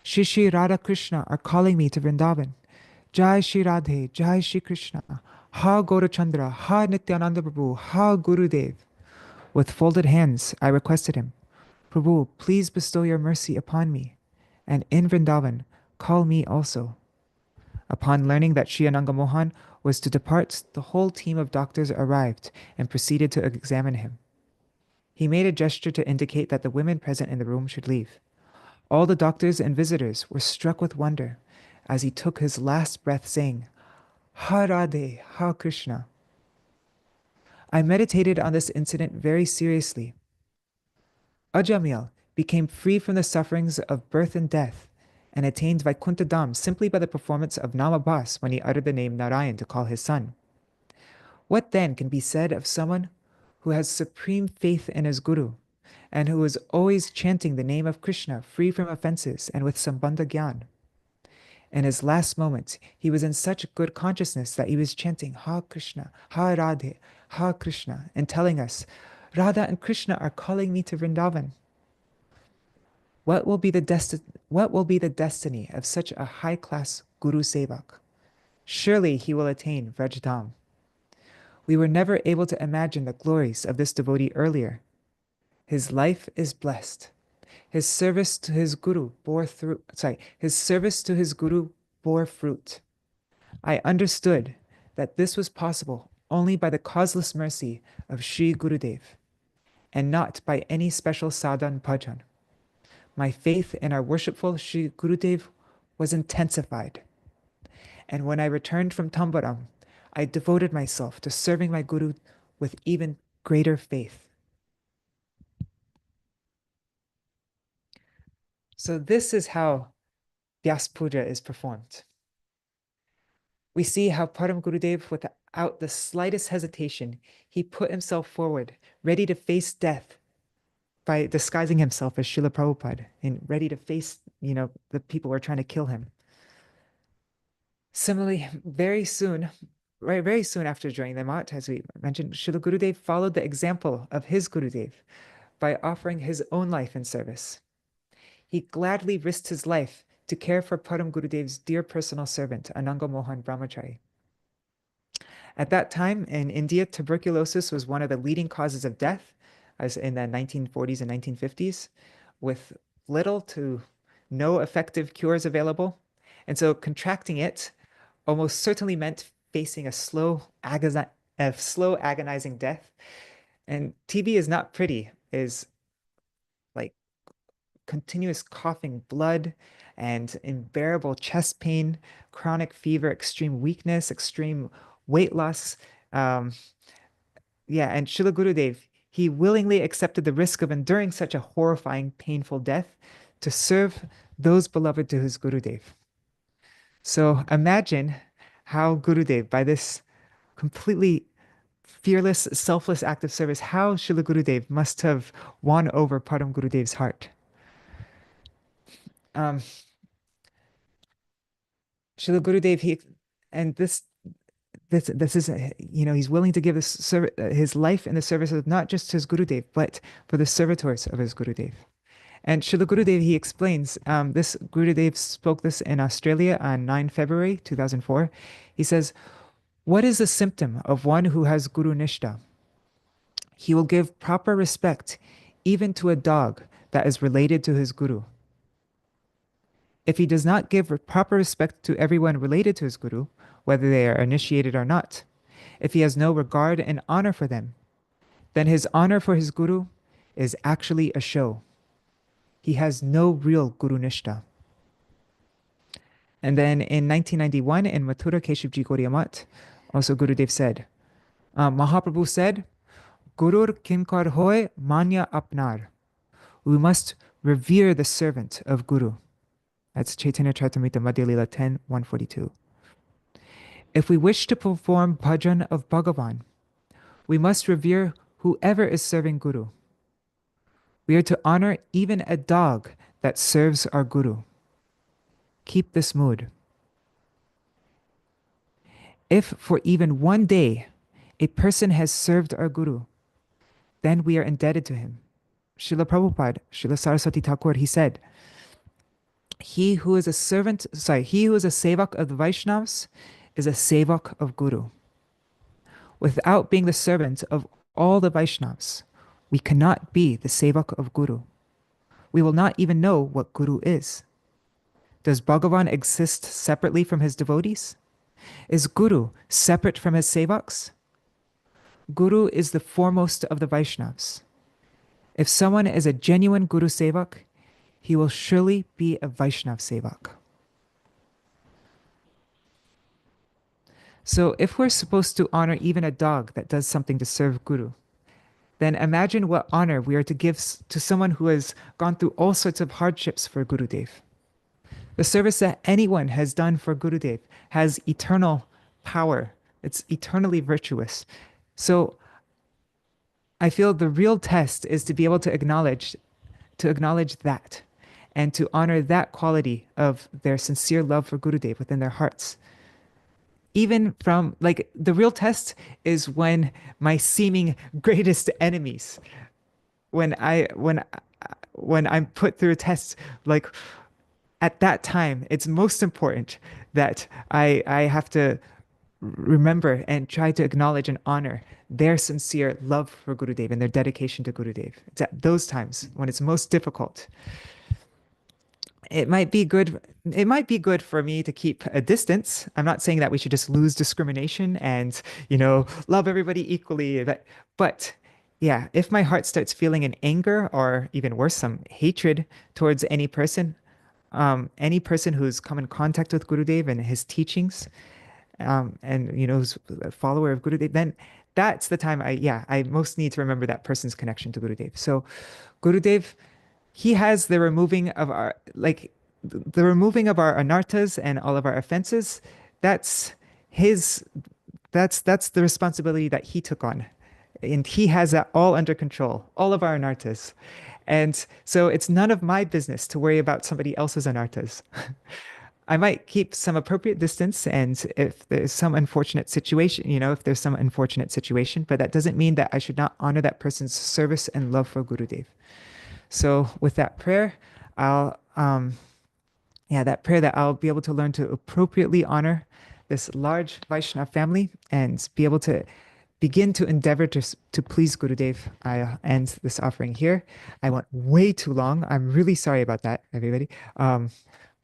Speaker 1: Shri Shri Radha Krishna are calling me to Vrindavan. Jai Shri Radhe, Jai Shri Krishna. Ha Gaurachandra, Ha Nityananda Prabhu, Ha Gurudev. With folded hands, I requested him, Prabhu, please bestow your mercy upon me, and in Vrindavan, call me also. Upon learning that Shri Ananga Mohan was to depart, the whole team of doctors arrived and proceeded to examine him. He made a gesture to indicate that the women present in the room should leave. All the doctors and visitors were struck with wonder as he took his last breath, saying, Ha Radhe, Ha Krishna. I meditated on this incident very seriously. Ajamil became free from the sufferings of birth and death and attained Vaikuntha Dham simply by the performance of Namabhas when he uttered the name Narayan to call his son. What then can be said of someone who has supreme faith in his Guru and who is always chanting the name of Krishna free from offenses and with Sambandha Gyan? In his last moments, he was in such good consciousness that he was chanting Ha Krishna, Ha Radhe, Ha Krishna, and telling us, Radha and Krishna are calling me to Vrindavan. What will be the destiny of such a high-class Guru Sevak? Surely he will attain Vrajdham. We were never able to imagine the glories of this devotee earlier. His life is blessed. His service to his Guru bore fruit. I understood that this was possible only by the causeless mercy of Sri Gurudev, and not by any special sadhan bhajan. My faith in our worshipful Sri Gurudev was intensified. And when I returned from Tambaram, I devoted myself to serving my Guru with even greater faith. So this is how Vyāsa-pūjā is performed. We see how Param Gurudev, without the slightest hesitation, he put himself forward, ready to face death by disguising himself as Srila Prabhupada and ready to face, the people who are trying to kill him. Similarly, very soon after joining the Math, as we mentioned, Srila Gurudev followed the example of his Gurudev by offering his own life in service. He gladly risked his life to care for Param Gurudev's dear personal servant, Ananga Mohan Brahmachari. At that time in India, tuberculosis was one of the leading causes of death, as in the 1940s and 1950s, with little to no effective cures available. And so contracting it almost certainly meant facing a slow, agonizing death. And TB is not pretty, is like continuous coughing blood and unbearable chest pain, chronic fever, extreme weakness, extreme weight loss. And Srila Gurudev, he willingly accepted the risk of enduring such a horrifying, painful death to serve those beloved to his Gurudev. So imagine how Gurudev, by this completely fearless, selfless act of service, how Srila Gurudev must have won over Param Gurudev's heart. Srila Gurudev, this is, he's willing to give his life in the service of not just his Gurudev, but for the servitors of his Gurudev. And Srila Gurudev, he explains, this Gurudev spoke this in Australia on 9 February 2004. He says, what is the symptom of one who has Guru Nishta? He will give proper respect even to a dog that is related to his Guru. If he does not give proper respect to everyone related to his Guru, whether they are initiated or not, if he has no regard and honor for them, then his honor for his Guru is actually a show. He has no real Guru Nishta. And then in 1991 in Mathura Keshivji Gaudiya Math, also Gurudev said, Mahaprabhu said, Gurur kinkar hoy manya apnar. We must revere the servant of Guru. That's Chaitanya Charitamrita Madhya Lila 10:142. If we wish to perform bhajan of Bhagavan, we must revere whoever is serving Guru. We are to honor even a dog that serves our Guru. Keep this mood. If for even one day a person has served our Guru, then we are indebted to him. Srila Prabhupada, Srila Saraswati Thakur, he said, he who is a sevak of the Vaishnavas is a sevak of Guru. Without being the servant of all the Vaishnavas, we cannot be the sevak of Guru. We will not even know what Guru is. Does Bhagavan exist separately from his devotees? Is Guru separate from his sevaks? Guru is the foremost of the Vaishnavas. If someone is a genuine Guru sevak, he will surely be a Vaishnav sevak. So if we're supposed to honor even a dog that does something to serve Guru, then imagine what honor we are to give to someone who has gone through all sorts of hardships for Gurudev. The service that anyone has done for Gurudev has eternal power. It's eternally virtuous. So I feel the real test is to be able to acknowledge that and to honor that quality of their sincere love for Gurudev within their hearts. Even from, like, the real test is when my seeming greatest enemies, when I'm put through a test, like at that time, it's most important that I have to remember and try to acknowledge and honor their sincere love for Gurudev and their dedication to Gurudev. It's at those times when it's most difficult. It might be good for me to keep a distance. I'm not saying that we should just lose discrimination and, love everybody equally, but yeah, if my heart starts feeling an anger or even worse, some hatred towards any person who's come in contact with Gurudev and his teachings, and who's a follower of Gurudev, then that's the time I most need to remember that person's connection to Gurudev. So Gurudev, he has the removing of our anarthas and all of our offenses. That's his that's the responsibility that he took on. And he has that all under control, all of our anarthas. And so it's none of my business to worry about somebody else's anarthas. I might keep some appropriate distance, and if there's some unfortunate situation, but that doesn't mean that I should not honor that person's service and love for Gurudev. So with that prayer, that prayer that I'll be able to learn to appropriately honor this large Vaishnava family and be able to begin to endeavor to please Gurudev. I end this offering here. I went way too long. I'm really sorry about that, everybody.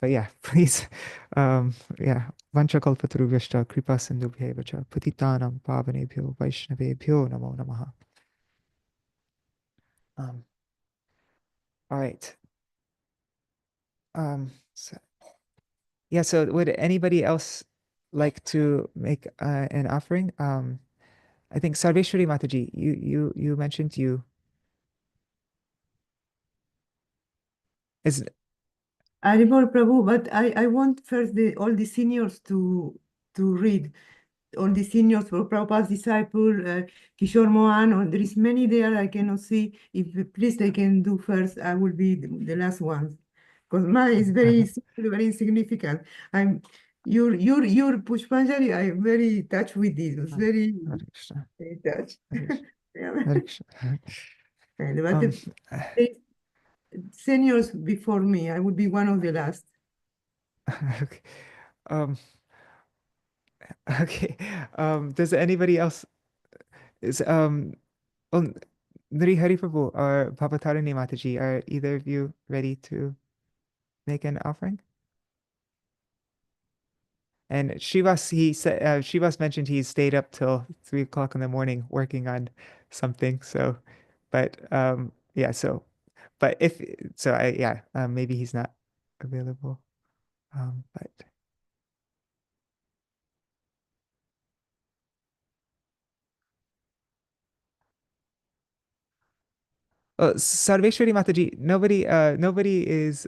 Speaker 1: But yeah, please, Vanchakalpatarubhyashta kripa sindhubhya cha patitanam pavanebhyo vaishnavebhyo namo namaha. All right. So would anybody else like to make an offering? I think Sarveshwari Mataji, you mentioned you is
Speaker 3: Haribol Prabhu, but I want first all the seniors to read. All the seniors for Prabhupada's disciple, Kishore Mohan, or there is many there I cannot see. If please they can do first, I will be the last one. Because mine is very very insignificant. Your puṣpāñjalī, I'm very touched with this. It's very touched. But seniors before me, I would be one of the last.
Speaker 1: Okay. Okay. Does anybody else is Nri Hari Prabhu or Papatarani Mataji, are either of you ready to make an offering? And Shivas mentioned he stayed up till 3 o'clock in the morning working on something. So, but maybe he's not available. But Sarveshwari Mataji, nobody is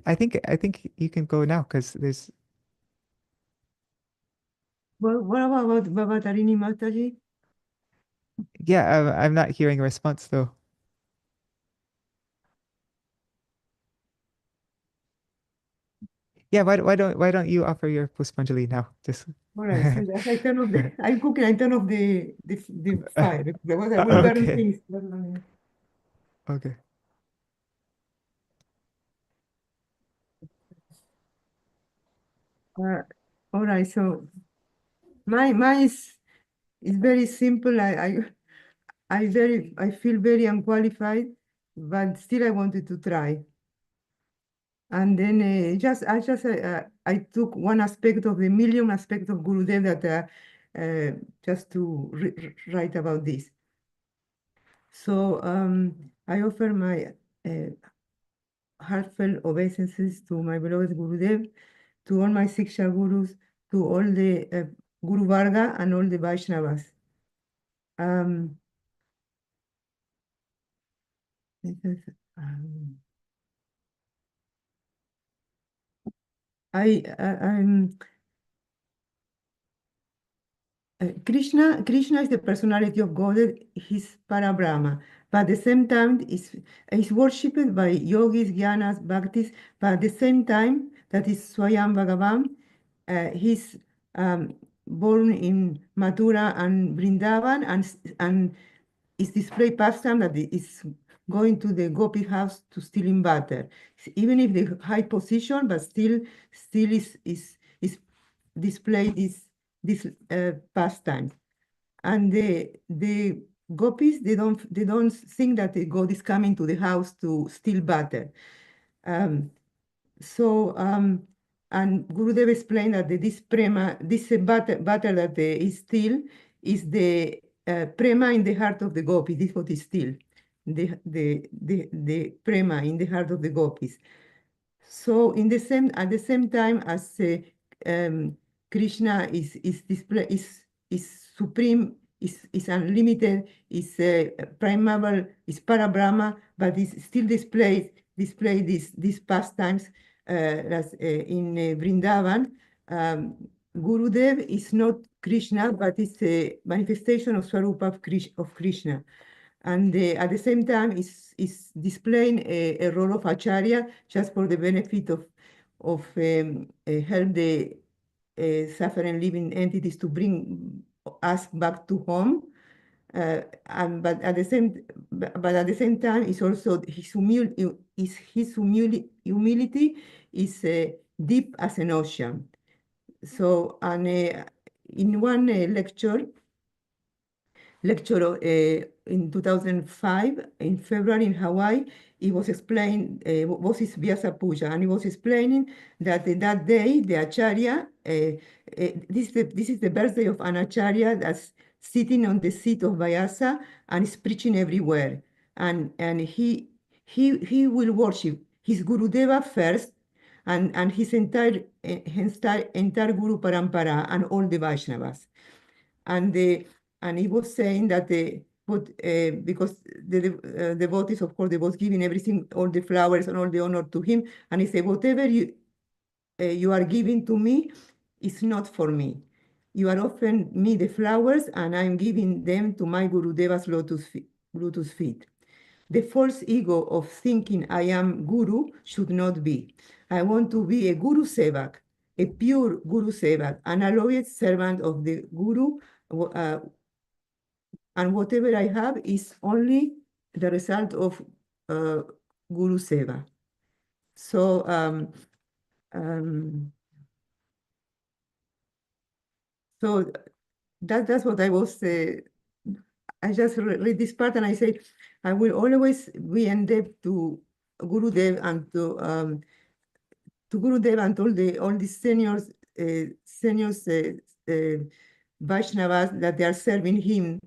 Speaker 1: I think you can go now because there's.
Speaker 3: What about Tarini Mataji?
Speaker 1: Yeah, I'm not hearing a response though. Yeah, why don't you offer your puṣpāñjalī now? Just
Speaker 3: All right, so as I turn off I'm cooking, I turn off the fire because I will burn
Speaker 1: okay.
Speaker 3: things.
Speaker 1: Okay.
Speaker 3: All right, so mine is very simple. I feel very unqualified, but still I wanted to try. And then I took one aspect of the million aspect of Gurudev that just to write about this. So I offer my heartfelt obeisances to my beloved Gurudev, to all my Siksha Gurus, to all the Guru Varga and all the Vaishnavas. Krishna is the personality of God, he's Parabrahma, but at the same time is worshipped by yogis, jnanas, bhaktis, but at the same time, that is Swayam Bhagavan, he's born in Mathura and Vrindavan and is displayed pastime that is going to the gopi house to steal in butter. Even if the high position, but still is displayed this pastime. And the gopis, they don't think that the god is coming to the house to steal butter. And Gurudev explained that this prema, this butter that is still is the prema in the heart of the gopis. This is what is still the prema in the heart of the gopis. So at the same time as Krishna is supreme, is unlimited, is primeval, is Parabrahma, but is still display these pastimes as in Vrindavan. Gurudev is not Krishna, but it's a manifestation of Swarupa of Krishna. And at the same time is displaying a role of Acharya just for the benefit of help the suffering living entities to bring us back to home. But at the same time, is also his humility is deep as an ocean. So, and in one lecture in 2005 in February in Hawaii, he was explaining what is Vyāsa-pūjā, and he was explaining that that day the Acharya, this is the birthday of an Acharya that's sitting on the seat of Vyasa and is preaching everywhere, and he will worship his Gurudeva first, and his entire Guru Parampara and all the Vaishnavas, and he was saying that because the devotees, of course, they was giving everything, all the flowers and all the honor to him, and he said, whatever you are giving to me is not for me. You are offering me the flowers, and I'm giving them to my Gurudeva's lotus feet. The false ego of thinking I am Guru should not be. I want to be a Guru Sevak, a pure Guru Sevak, an alloyed servant of the Guru, and whatever I have is only the result of Guru Seva. So so that's what I was. I just read this part and I say, I will always be in debt to Gurudev and to Gurudev and all the seniors Vaishnavas that they are serving him.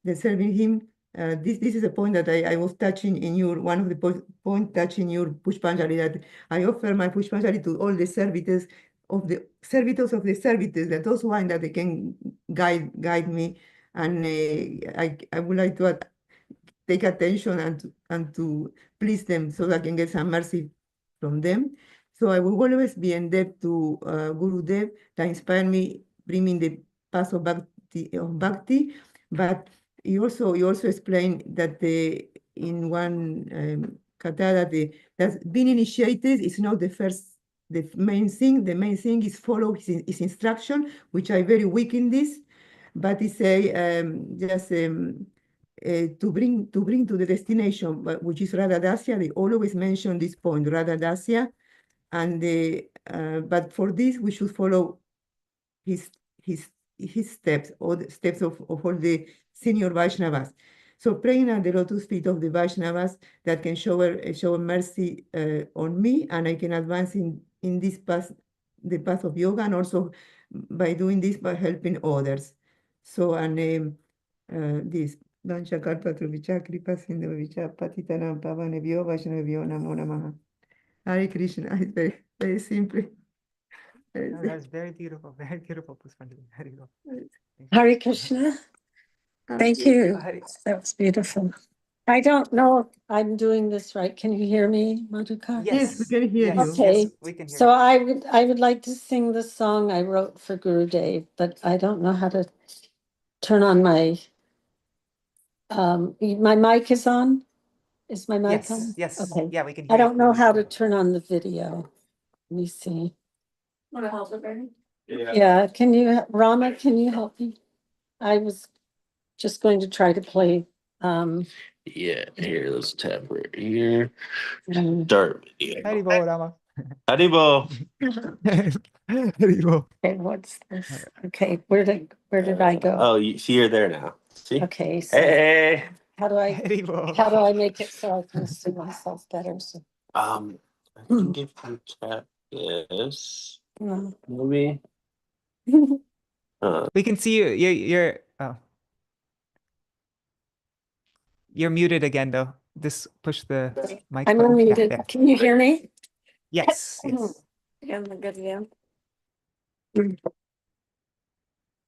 Speaker 3: They're serving him. This is a point that I was touching in one of the point touching your puṣpāñjalī, that I offer my puṣpāñjalī to all the servitors of the servitors, that those one that they can guide me, and I would like to take attention and to please them so that I can get some mercy from them. So I will always be in debt to Gurudev that inspired me, bringing the path of bhakti. But he also explained that in one kata that being initiated is not the main thing. The main thing is follow his instruction, which I very weak in this. But he say just to bring to the destination, which is Radha Dasya. They always mention this point, Radha Dasya, and but for this we should follow his steps, or the steps of all the senior Vaishnavas. So praying at the lotus feet of the Vaishnavas that can show mercy on me, and I can advance in this path, the path of yoga, and also by doing this by helping others. So this Danchakarpatru Vichakripa Sindhu Vicha Patitanam Pavanebhyo Vaishnavyo Namo Namaha. Hare Krishna. It's very, very simple.
Speaker 1: No, that's very beautiful, puṣpāñjalī. Hare Krishna.
Speaker 4: Hare Krishna. Thank you. That was beautiful. I don't know if I'm doing this right. Can you hear me, Madhukar?
Speaker 3: Yes, we can hear you.
Speaker 4: Okay.
Speaker 1: Yes, we can hear
Speaker 4: So
Speaker 1: you.
Speaker 4: I would like to sing the song I wrote for Gurudev, but I don't know how to turn on my mic is on. Is my mic on?
Speaker 1: Yes,
Speaker 4: Okay.
Speaker 1: yeah, we can hear
Speaker 4: I don't
Speaker 1: you
Speaker 4: know
Speaker 1: clearly.
Speaker 4: how to turn on the video. Let me see.
Speaker 5: Want to help her?
Speaker 4: Yeah, Rama, can you help me? I was just going to try to play.
Speaker 5: Yeah, here, let's tap right here.
Speaker 4: um,
Speaker 5: Start video.
Speaker 1: Haribol, Rama.
Speaker 5: Haribo.
Speaker 1: Haribol.
Speaker 4: Okay, what's this? Okay, where did I go?
Speaker 5: Oh, you see, you're there now. See?
Speaker 4: Okay, so
Speaker 5: Hey.
Speaker 4: how do
Speaker 1: Haribol.
Speaker 4: I make it so I can see myself better? So,
Speaker 5: I think if you tap this, maybe.
Speaker 1: We can see you. You're muted again, though. Just push the mic
Speaker 4: I'm
Speaker 1: button.
Speaker 4: unmuted.
Speaker 1: Yeah.
Speaker 4: Can you hear me?
Speaker 1: Yes.
Speaker 4: Yeah, good, yeah.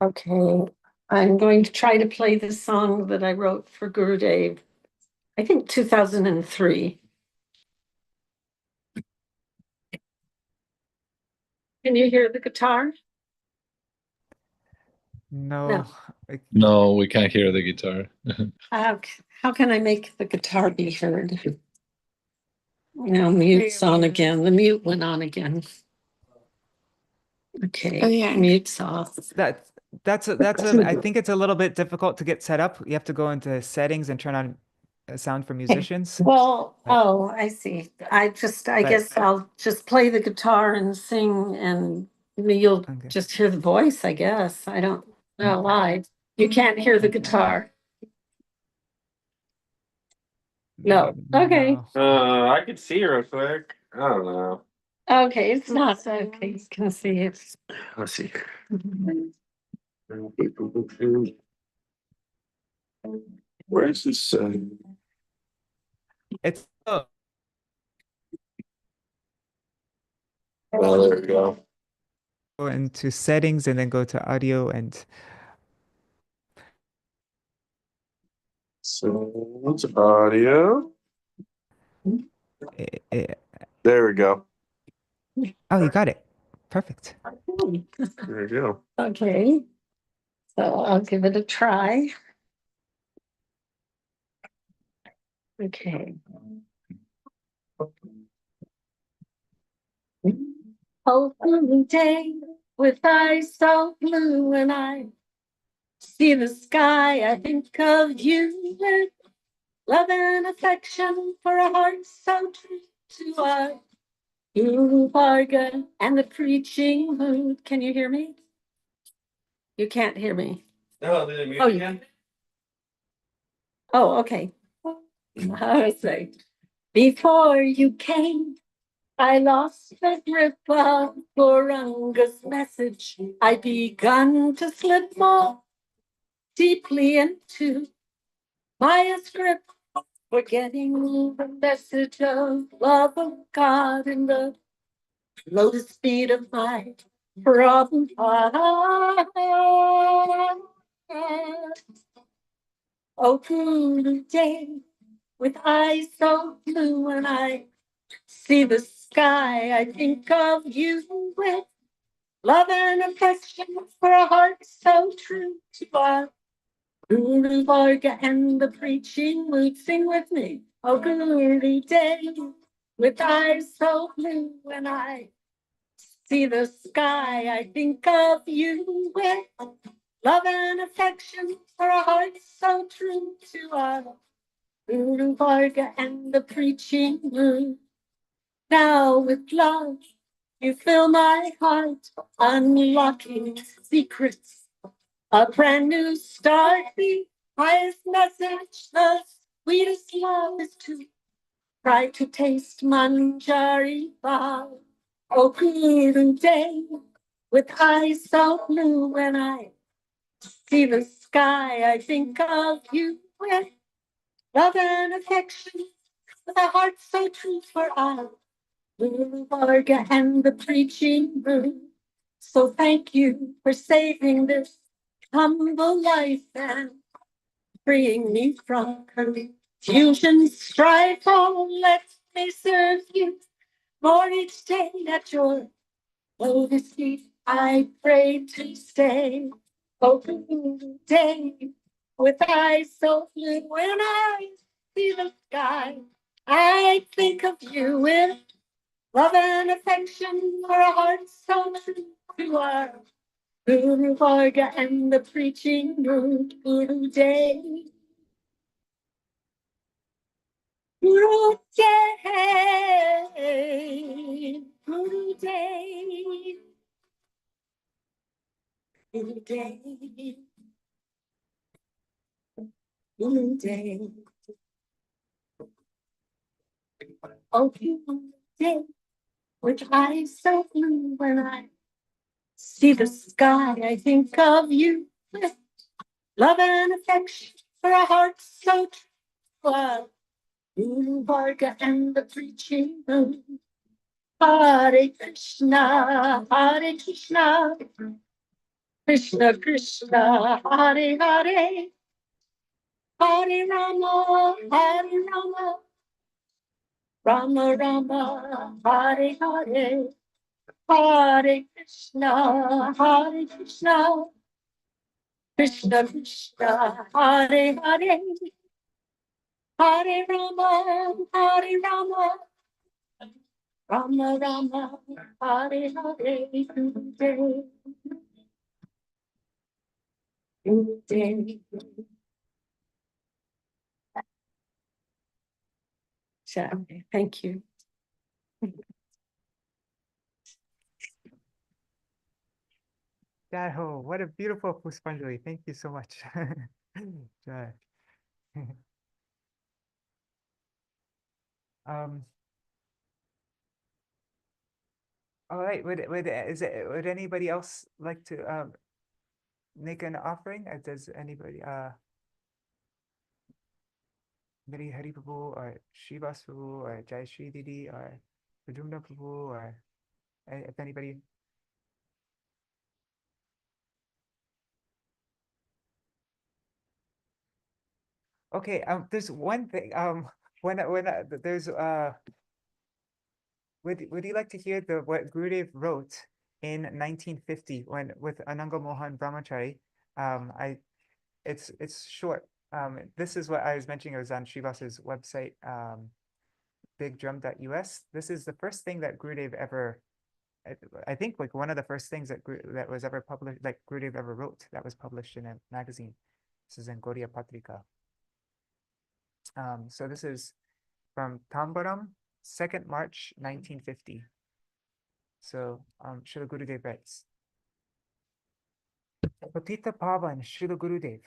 Speaker 4: Okay, I'm going to try to play the song that I wrote for Gurudev, I think 2003. Can you hear the guitar?
Speaker 1: No.
Speaker 2: No, we can't hear the guitar.
Speaker 4: How can I make the guitar be heard? Now mute's on again. The mute went on again. Okay, mute's off.
Speaker 1: I think it's a little bit difficult to get set up. You have to go into settings and turn on sound for musicians.
Speaker 4: Well, I see. I guess I'll just play the guitar and sing, and you'll just hear the voice, I guess. I don't know why. You can't hear the guitar. No. Okay.
Speaker 5: I could see real quick. I don't know.
Speaker 4: Okay, it's not okay. You can see it.
Speaker 5: Let's see. Where is this?
Speaker 1: It's
Speaker 5: Oh, there we go.
Speaker 1: go into settings and then go to audio and
Speaker 5: So what's audio? There we go.
Speaker 1: oh, you got it. Perfect.
Speaker 5: There we go.
Speaker 4: Okay. So I'll give it a try. Okay. Oh, blue day with eyes so blue, and I see the sky. I think of you with love and affection for a heart so true to our Guru Varga and the preaching mood. Can you hear me? You can't hear me.
Speaker 5: No, did it mute again?
Speaker 4: Oh, okay. I say, before you came, I lost the grip of Gauranga's message. I begun to slip more deeply into Maya's grip, forgetting the message of love of God in the lotus feet of my Prabhupada. Oh, blue day with eyes so blue, and I see the sky, I think of you with love and affection for a heart so true to our Guru Varga and the preaching mood. Sing with me. Oh, Guru Day, with eyes so blue, when I see the sky, I think of you with love and affection for a heart so true to our Guru Varga and the preaching mood. Now with love, you fill my heart, unlocking secrets. A brand new start, the highest message, the sweetest love is to try to taste manjari bar. Oh, Guru Day, with eyes so blue, when I see the sky, I think of you with love and affection, with a heart so true for our Guru Varga and the preaching mood. So thank you for saving this humble life and freeing me from confusion, strife. Oh, let me serve you more each day at your lotus feet. I pray to stay. Oh, day, with eyes so blue, when I see the sky, I think of you with love and affection for a heart so true to our Guru Varga and the preaching mood. Guru Day, Guru Day, Guru Day, Guru Day, Guru Day. Oh, Guru Day, with eyes so blue, when I see the sky, I think of you with love and affection for a heart so true. Guru Varga and the preaching mood. Hare Krishna, Krishna Krishna, Hare Hare, Hare Rama, Rama Rama, Hare Hare, Hare Krishna, Krishna Krishna, Hare Hare, Hare Rama, Rama Rama, Hare Hare, Guru Day. Thank you.
Speaker 1: Jai ho, what a beautiful puṣpāñjalī. Thank you so much. Jai. All right, would anybody else like to make an offering? Does anybody Mary Hari Prabhu or Srivas Prabhu or Jai Shri Didi or Rajumna Prabhu, or if anybody? Okay, there's one thing. There's would you like to hear what Gurudev wrote in 1950 when with Ananga Mohan Brahmachari? It's short. This is what I was mentioning. It was on Srivas's website, bigdrum.us. This is the first thing that Gurudev ever, I think, like one of the first things that was ever published, like Gurudev ever wrote, that was published in a magazine. This is in Gaudiya Patrika. So this is from Tambaram, 2nd March 1950. So Śrīla Gurudev writes, Patita Pavan Śrīla Gurudev,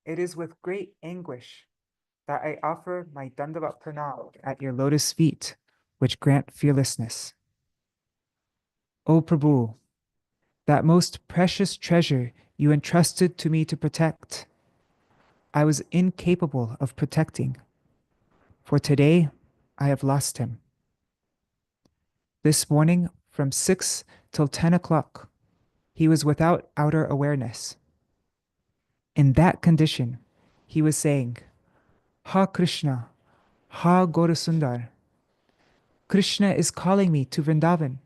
Speaker 1: it is with great anguish that I offer my Dandavat Pranam at your lotus feet, which grant fearlessness. O Prabhu, that most precious treasure you entrusted to me to protect, I was incapable of protecting, for today I have lost him. This morning, from 6 till 10 o'clock, he was without outer awareness. In that condition, he was saying, Ha Krishna, Ha Gaurasundar, Krishna is calling me to Vrindavan.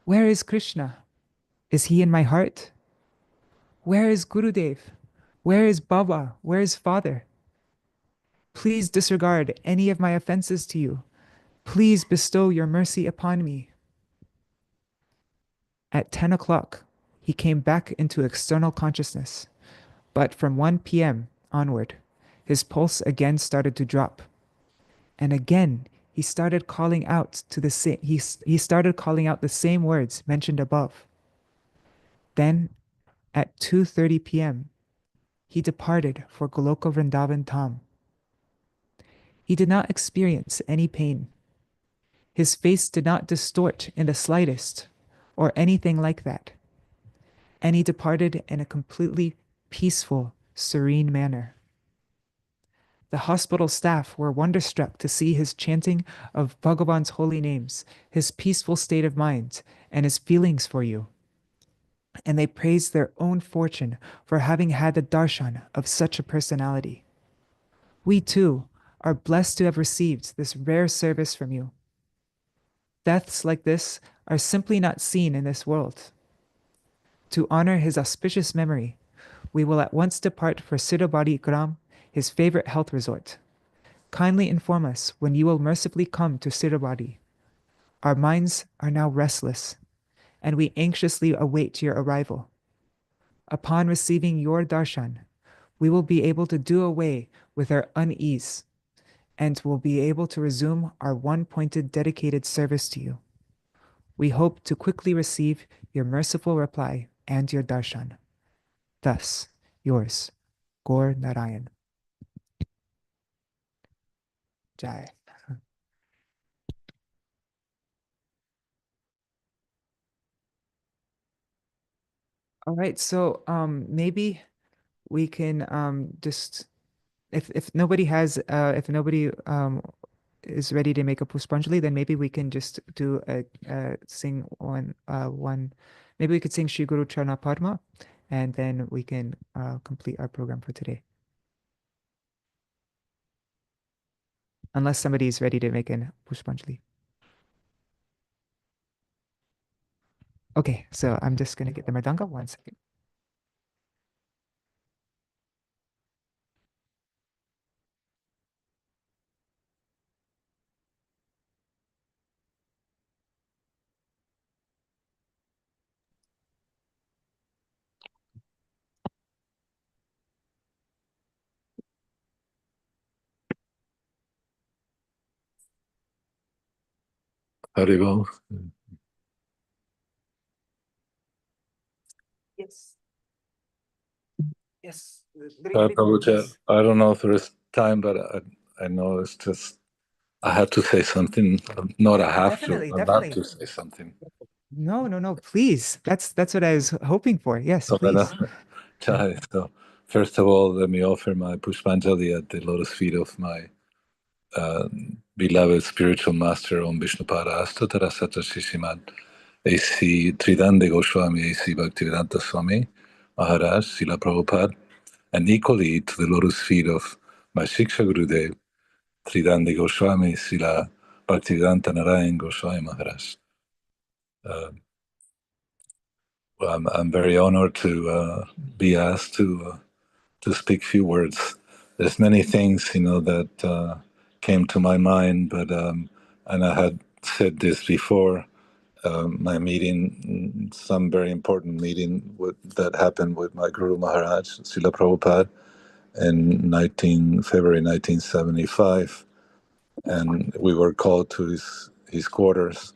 Speaker 1: Where is Krishna? Is he in my heart? Where is Gurudev? Where is Baba? Where is Father? Please disregard any of my offenses to you. Please bestow your mercy upon me. At 10 o'clock, he came back into external consciousness, but from 1 p.m. onward, his pulse again started to drop. And again, he started calling out the same words mentioned above. Then, at 2:30 p.m., he departed for Goloka Vrindavan Dham. He did not experience any pain. His face did not distort in the slightest, or anything like that. And he departed in a completely peaceful, serene manner. The hospital staff were wonderstruck to see his chanting of Bhagavan's holy names, his peaceful state of mind, and his feelings for you. And they praised their own fortune for having had the darshan of such a personality. We too are blessed to have received this rare service from you. Deaths like this are simply not seen in this world. To honor his auspicious memory, we will at once depart for Siddhabadi Gram, his favorite health resort. Kindly inform us when you will mercifully come to Siddhabadi. Our minds are now restless, and we anxiously await your arrival. Upon receiving your darshan, we will be able to do away with our unease, and will be able to resume our one-pointed dedicated service to you. We hope to quickly receive your merciful reply and your darshan. Thus, yours, Gaur Narayan. Jaya. All right, so maybe we can just if nobody has if nobody is ready to make a puṣpāñjalī, then maybe we can just do sing one. Maybe we could sing Shri Guru Charana Padma, and then we can complete our program for today. Unless somebody is ready to make a puṣpāñjalī. Okay, so I'm just going to get the mridanga. 1 second.
Speaker 2: Haribol.
Speaker 1: Yes. Yes.
Speaker 2: Prabhupada, I don't know if there is time, but I know it's just, I have to say something. Not I have
Speaker 1: Definitely,
Speaker 2: to, I'd love to say something.
Speaker 1: No, please. That's what I was hoping for. Yes,
Speaker 2: So
Speaker 1: please.
Speaker 2: Jai. So first of all, let me offer my puṣpāñjalī at the lotus feet of my beloved spiritual master, Om Vishnupada Astotara Sata Shishimat A.C. Tridanda Gosvāmī, A.C. Bhaktivedānta Swami Mahārāja, Śrīla Prabhupada, and equally to the lotus feet of my Shiksha Gurudev, Tridanda Gosvāmī, Śrīla Bhaktivedānta Nārāyaṇa Gosvāmī Mahārāja. I'm very honored to be asked to speak few words. There's many things, that came to my mind, but and I had said this before my meeting, some very important meeting that happened with my Guru Maharaj, Srila Prabhupada, in February 1975, and we were called to his quarters,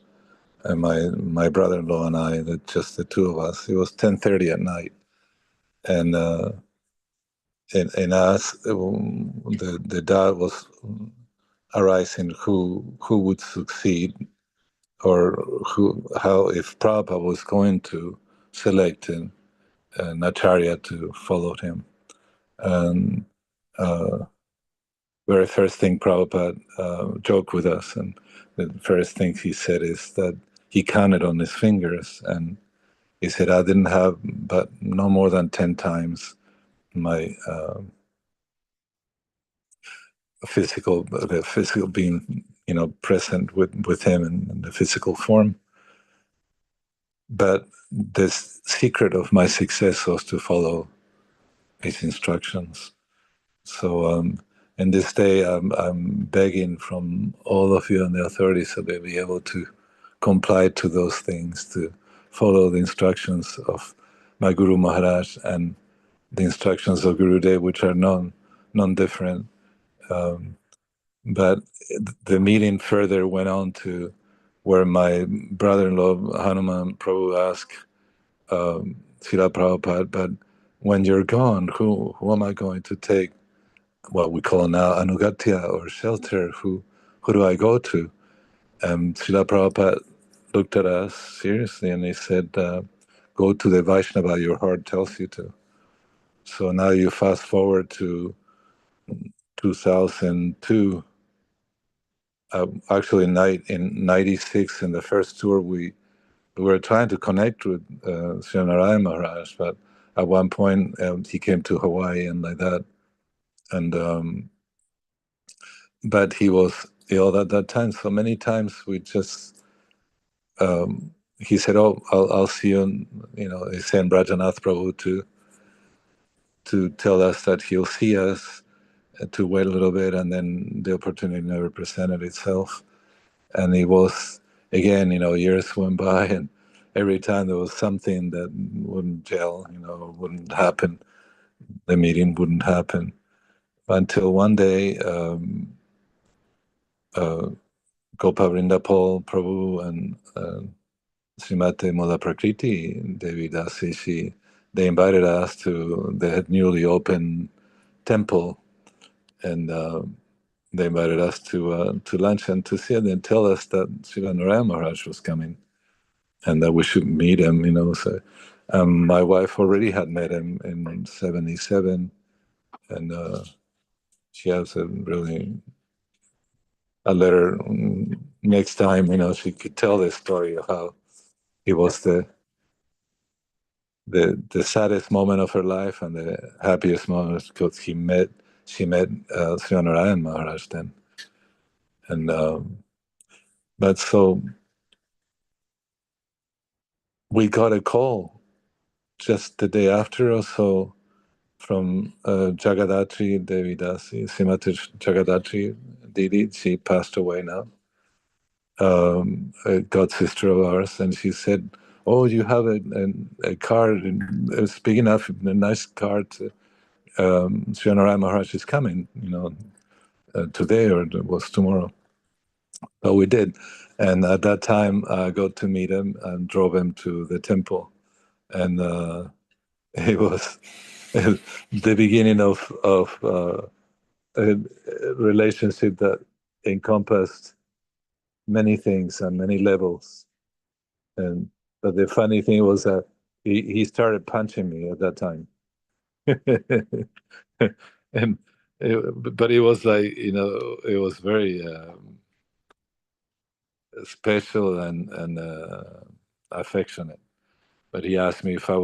Speaker 2: and my brother-in-law and I, just the two of us. It was 10:30 at night, and us, the doubt was arising who would succeed, or how if Prabhupada was going to select an acharya to follow him. And very first thing Prabhupada joked with us, and the first thing he said is that he counted on his fingers, and he said, I didn't have but no more than 10 times my the physical being, present with him in the physical form. But the secret of my success was to follow his instructions. So in this day, I'm begging from all of you and the authorities that they be able to comply to those things, to follow the instructions of my Guru Maharaj and the instructions of Gurudev, which are non-different. But the meeting further went on to where my brother-in-law Hanuman Prabhu asked Srila Prabhupada, but when you're gone, who am I going to take what we call now anugatya or shelter? Who do I go to? Srila Prabhupada looked at us seriously and he said, go to the Vaishnava your heart tells you to. So now you fast forward to 2002. Actually, in '96, in the first tour, we were trying to connect with Sri Narayan Maharaj, but at one point he came to Hawaii and like that, and but he was ill at that time. So many times we just he said, "Oh, I'll see you." He sent Brajanath Prabhu to tell us that he'll see us, to wait a little bit, and then the opportunity never presented itself. And it was, again, years went by, and every time there was something that wouldn't gel, wouldn't happen. The meeting wouldn't happen. Until one day, Gopavrinda Paul Prabhu and Srimati Mula Prakriti Devi Dasi, they invited us to the newly opened temple, and they invited us to lunch and to see it and tell us that Srila Narayan Maharaj was coming and that we should meet him. So my wife already had met him in '77, and she has a letter next time. She could tell the story of how it was the saddest moment of her life and the happiest moment because she met Sri Narayan Maharaj then. And but so we got a call just the day after or so from Jagadatri Devi Dasi, Srimati Jagadatri Didi. She passed away now, a god sister of ours, and she said, "Oh, you have a card, it's big enough, a nice card. Sri Narayan Maharaj is coming, today or it was tomorrow." But we did, and at that time I got to meet him and drove him to the temple, and it was the beginning of a relationship that encompassed many things and many levels. But the funny thing was that he started punching me at that time. But it was like, it was very special and affectionate. But he asked me if I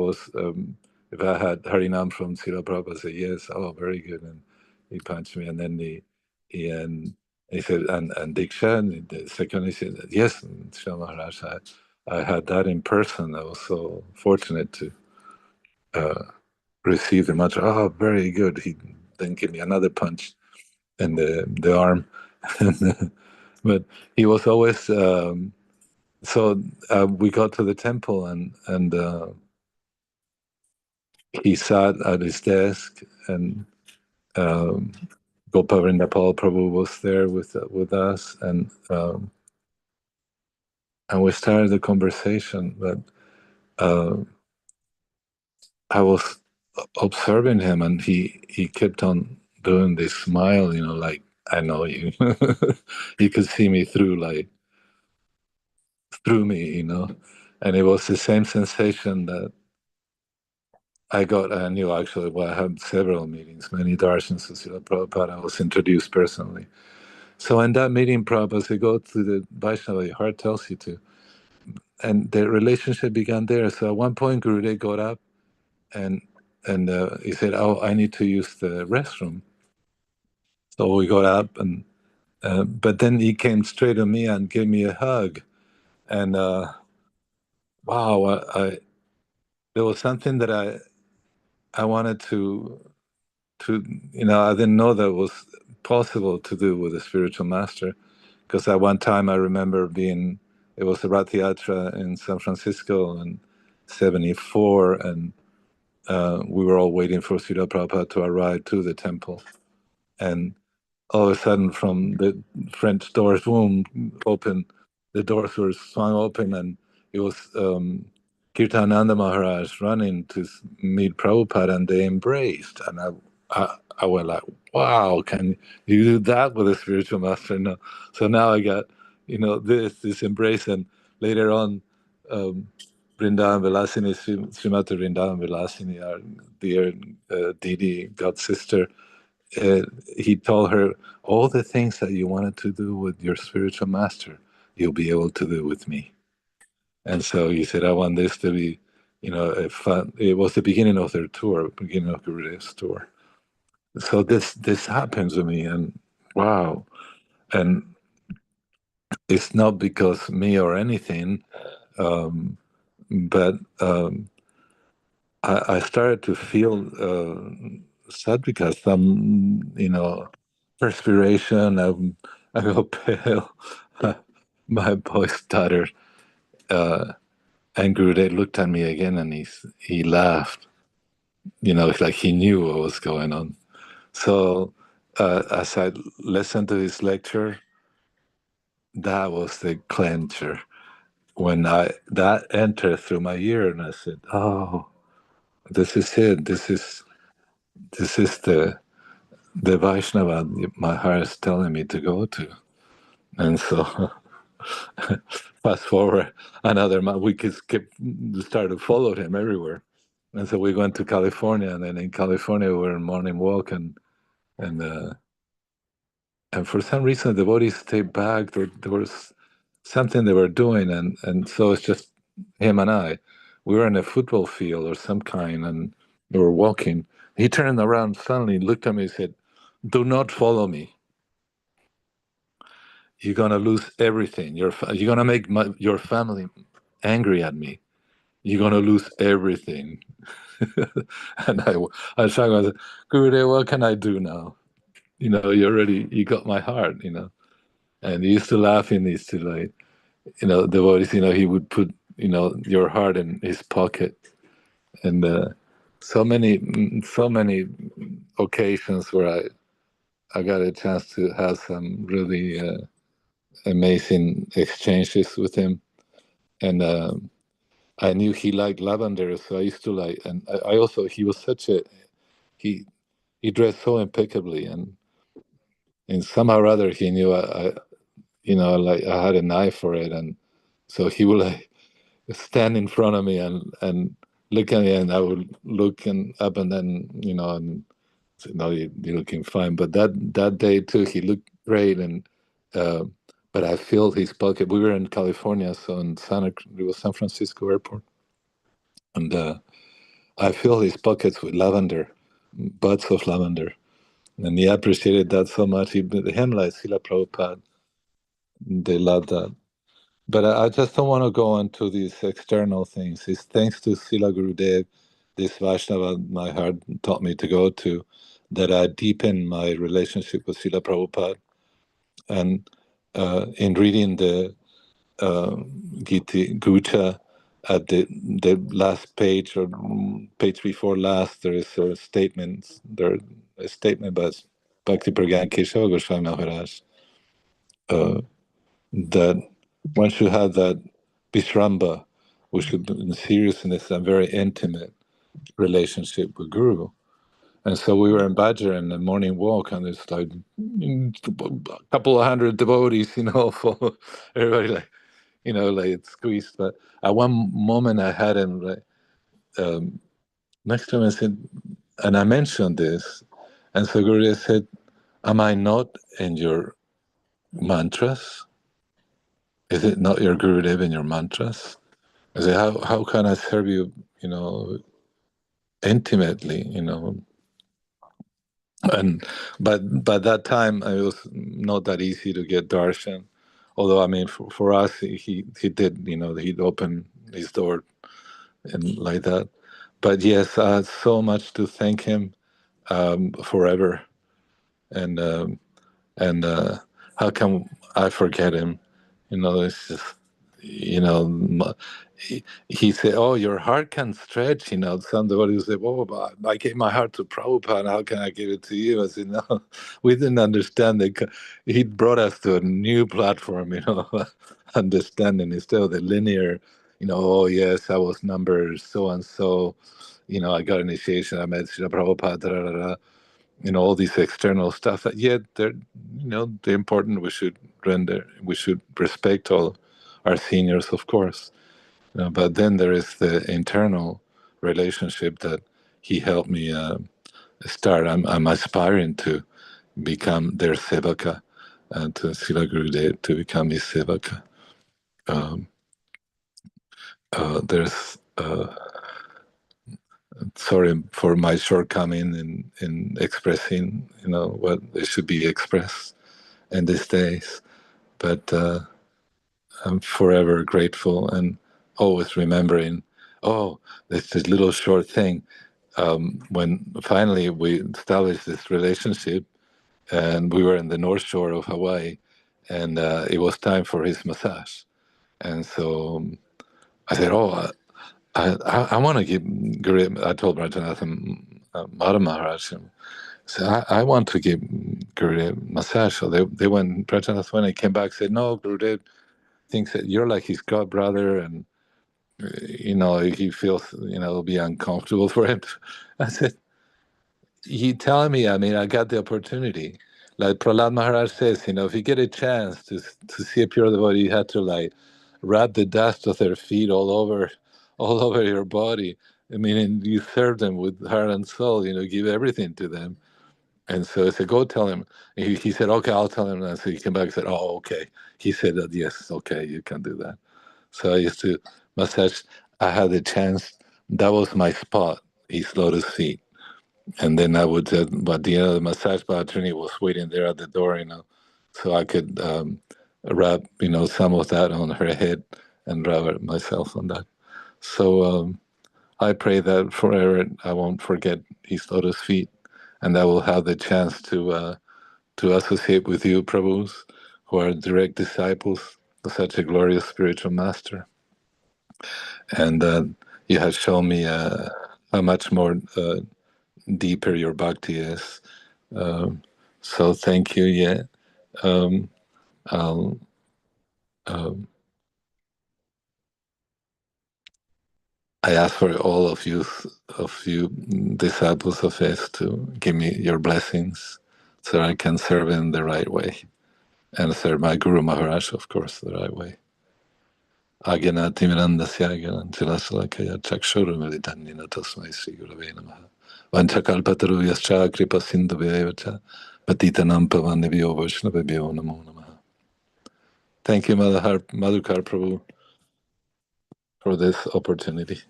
Speaker 2: had Harinam from Srila Prabhupada. I said yes. Oh, very good. And he punched me, and then he said, and Diksha, and the second he said, yes, Srila Maharaj, I had that in person. I was so fortunate to receive the mantra. Oh, very good. He then gave me another punch in the arm. But he was always, so we got to the temple and he sat at his desk, and Gopavrinda Paul Prabhu was there with us, and we started the conversation. But I was observing him, and he kept on doing this smile, like, I know you. You could see me through me, and it was the same sensation that I got. I knew actually. Well, I had several meetings, many darshans with Srila Prabhupada. I was introduced personally. So in that meeting, Prabhupada said, go to the Vaishnava, your heart tells you to. And the relationship began there. So at one point, Gurudev got up and he said, oh, I need to use the restroom. So we got up, and but then he came straight to me and gave me a hug. And wow, there was something that I wanted to I didn't know that was possible to do with a spiritual master, because at one time I remember it was a Rath Yatra in San Francisco in '74, and we were all waiting for Srila Prabhupada to arrive to the temple, and all of a sudden from the French doors, boom, open, the doors were swung open, and it was Kirtananda Maharaj running to meet Prabhupada, and they embraced. And I went like, wow, can you do that with a spiritual master? No. So now I got, this embrace. And later on, Vrindavan Vilasini, Srimati Vrindavan Vilasini, our dear Didi, God sister, he told her, all the things that you wanted to do with your spiritual master, you'll be able to do with me. And so he said, I want this to be, a fun. It was the beginning of their tour, beginning of Gurudev's tour. So this happens to me, and wow. And it's not because me or anything, but I started to feel sad because some, perspiration, I go pale, my voice stuttered. And Gurudev looked at me again, and he laughed. It's like he knew what was going on. So as I listened to his lecture, that was the clencher. When that entered through my ear, and I said, "Oh, this is it. This is the Vaishnava my heart is telling me to go to." And so, fast forward another month, we started to follow him everywhere. And so we went to California, and then in California we were in morning walk, and for some reason the devotees stayed back. There was something they were doing, and so it's just him and I. We were in a football field or some kind, and we were walking. He turned around suddenly, looked at me, and said, "Do not follow me. You're gonna lose everything. You're gonna make your family angry at me. You're gonna lose everything." And I sang, I said, "Gurudev, what can I do now? You got my heart, And he used to laugh, and he used to like, devotees, he would put, your heart in his pocket. And so many occasions where I got a chance to have some really amazing exchanges with him. And I knew he liked lavender, so I used to like, and I also, he was he dressed so impeccably, and somehow or other he knew I had an eye for it, and so he would like stand in front of me and look at me, and I would look up, and then and say, "No, you're looking fine." But that day too, he looked great, and but I filled his pocket. We were in California, so it was San Francisco airport, and I filled his pockets with lavender, buds of lavender, and he appreciated that so much. Him like Srila Prabhupada, they loved that. But I just don't want to go into these external things. It's thanks to Srila Gurudev, this Vaishnava my heart taught me to go to, that I deepened my relationship with Srila Prabhupada. And in reading the Gita Gucha, at the last page or page before last, there is a statement. There a statement by Bhaktivedānta Gosvāmī Mahārāja, that one should have that vishramba, which should be in seriousness and very intimate relationship with Guru. And so we were in Badger in the morning walk, and it's like a couple of hundred devotees, for everybody like squeezed. But at one moment I had him next to him and said, and I mentioned this, and so Gurudev said, "Am I not in your mantras? Is it not your Gurudev in your mantras?" I said, how can I serve you, intimately, But by that time it was not that easy to get darshan. Although I mean, for us, he did, he'd open his door and like that. But yes, I had so much to thank him forever, and how can I forget him? It's just, he said, "Oh, your heart can stretch." Somebody said, "Oh, but I gave my heart to Prabhupada. How can I give it to you?" I said, "No, we didn't understand that." He brought us to a new platform, understanding instead of the linear. Oh yes, I was number so and so. I got initiation. I met Srila Prabhupada. Da, da, da, all these external stuff. That yet they're, they're important. We should respect all our seniors, of course. But then there is the internal relationship that he helped me start. I'm aspiring to become their sevaka, and to Śrīla Gurudeva, to become his sevaka. There's sorry for my shortcoming in expressing, what they should be expressed in these days, but I'm forever grateful and always remembering. Oh, there's this little short thing. When finally we established this relationship, and we were in the North Shore of Hawaii, and it was time for his massage, and so I said, "Oh, I want to give Guru." I told Rajanathan Maharaj, so I want to give Gurudev massage. So they went. Rajanathan, when he came back, said, "No, Gurudev thinks that you're like his god brother, and he feels it'll be uncomfortable for him." I said, "He telling me, I mean, I got the opportunity. Like Prahlad Maharaj says, if you get a chance to see a pure devotee, you have to like wrap the dust of their feet all over your body. I mean, and you serve them with heart and soul. Give everything to them." And so I said, "Go tell him." And he said, "Okay, I'll tell him." And so he came back and said, "Oh, okay." He said that, "Yes, okay, you can do that." So I used to massage. I had the chance. That was my spot, his lotus feet. And then I would, but the end of the massage, Bhattrini was waiting there at the door, so I could wrap, some of that on her head and wrap it myself on that. So I pray that forever I won't forget his lotus feet, and I will have the chance to associate with you, Prabhus, who are direct disciples of such a glorious spiritual master. And you have shown me how much more deeper your bhakti is. So thank you. Yeah. I'll, I ask for all of you disciples of his to give me your blessings so I can serve in the right way and serve my Guru Maharaj, of course, the right way. Agena Timirandasya Agena Chilasalakaya Chakshuru Militanyina Tasmai Sri Gurave Namaha Vanchakalpataru Yascha Kripa Sindhu Vyavacha Patitanam Pavanivyo Vaishnavibhyo Namo Namaha. Thank you, Madhukar Prabhu, for this opportunity.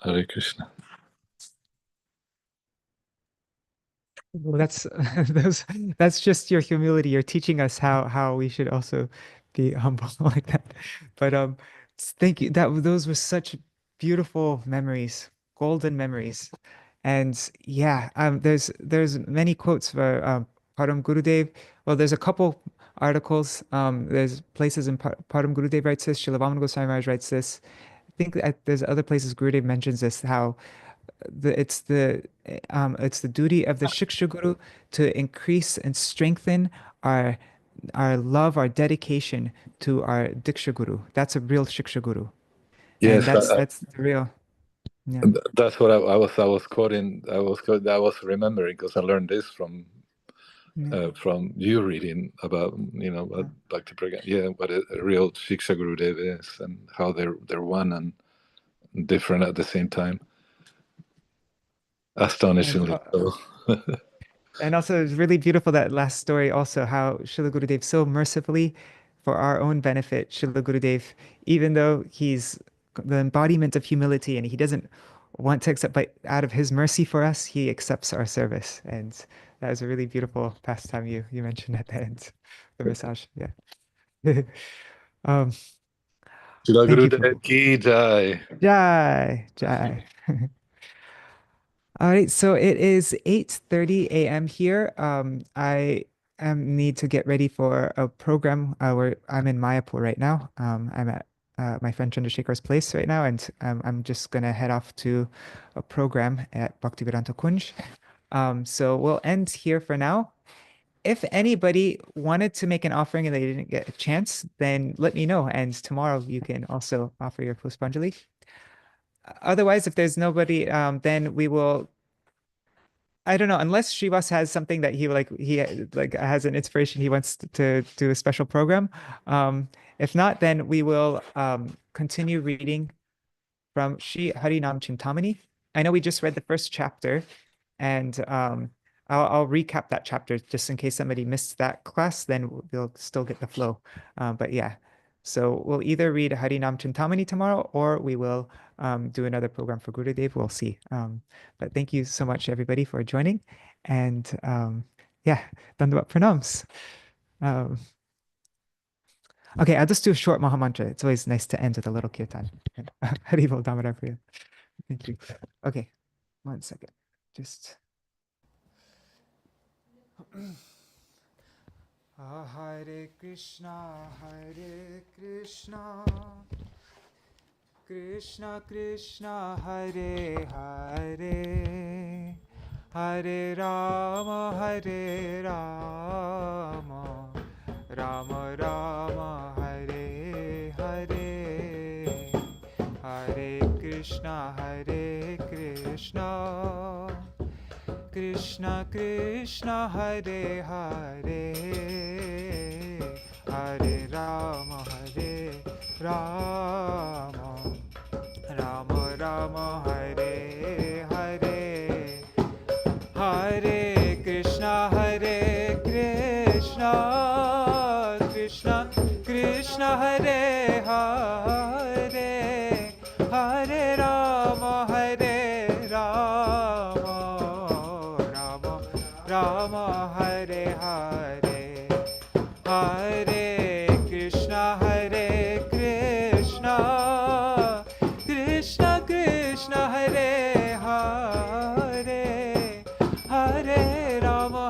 Speaker 2: Hare Krishna.
Speaker 1: Well, that's just your humility. You're teaching us how we should also be humble like that. But thank you. Those were such beautiful memories, golden memories. And yeah, there's many quotes for Param Gurudev. Well, there's a couple articles. There's places in Param Gurudev writes this. Śrīla Gosvāmī Mahārāja writes this. I think there's other places Gurudev mentions this, how it's the duty of the Shiksha Guru to increase and strengthen our love, our dedication to our Diksha Guru. That's a real Shiksha Guru.
Speaker 2: Yes,
Speaker 1: and that's the real. Yeah.
Speaker 2: That's what I was quoting. I was remembering, because I learned this from you reading about Bhakti Pragya. Yeah, what a real Shiksha Gurudev is, and how they're one and different at the same time. Astonishingly so.
Speaker 1: And also, it's really beautiful, that last story also, how Śrīla Gurudev so mercifully, for our own benefit, Śrīla Gurudev, even though he's the embodiment of humility and he doesn't want to accept, but out of his mercy for us, he accepts our service. And that was a really beautiful pastime you mentioned at the end, the massage. Yeah.
Speaker 2: Śrīla
Speaker 1: Thank you,
Speaker 2: Gurudeva
Speaker 1: Prabhu.
Speaker 2: ki jai.
Speaker 1: Jai, jai. All right, so it is 8:30 a.m. here. I need to get ready for a program where I'm in Mayapur right now. I'm at my friend Chandrasekhar's place right now, and I'm just gonna head off to a program at Bhaktivedānta Kunj. So we'll end here for now. If anybody wanted to make an offering and they didn't get a chance, then let me know, and tomorrow you can also offer your puṣpāñjalī. Otherwise, if there's nobody, then we will, I don't know, unless Srivas has something that he has an inspiration, he wants to do a special program. If not, then we will continue reading from Sri Harinam Chintamani. I know we just read the first chapter, and I'll recap that chapter just in case somebody missed that class, then we'll still get the flow. But yeah, so we'll either read Harinam Chintamani tomorrow, or we will do another program for Gurudev. We'll see. But thank you so much, everybody, for joining. And yeah, Dandavat Pranams. Okay, I'll just do a short Mahamantra. It's always nice to end with a little kirtan. Haribol Damodar Priya. Thank you. Okay, 1 second. Just. Hare Krishna, Krishna Krishna, Hare Hare, Hare Rama, Rama Rama, Hare Hare, Hare Krishna, Krishna Krishna, Hare Hare, Hare Rama, Rama Rama, Hare Hare, Hare Krishna, Krishna Krishna, Hare Hare, Hare Rama, Rama Hare Hare, Hare Krishna, Krishna Krishna, Hare Hare, Hare Rama,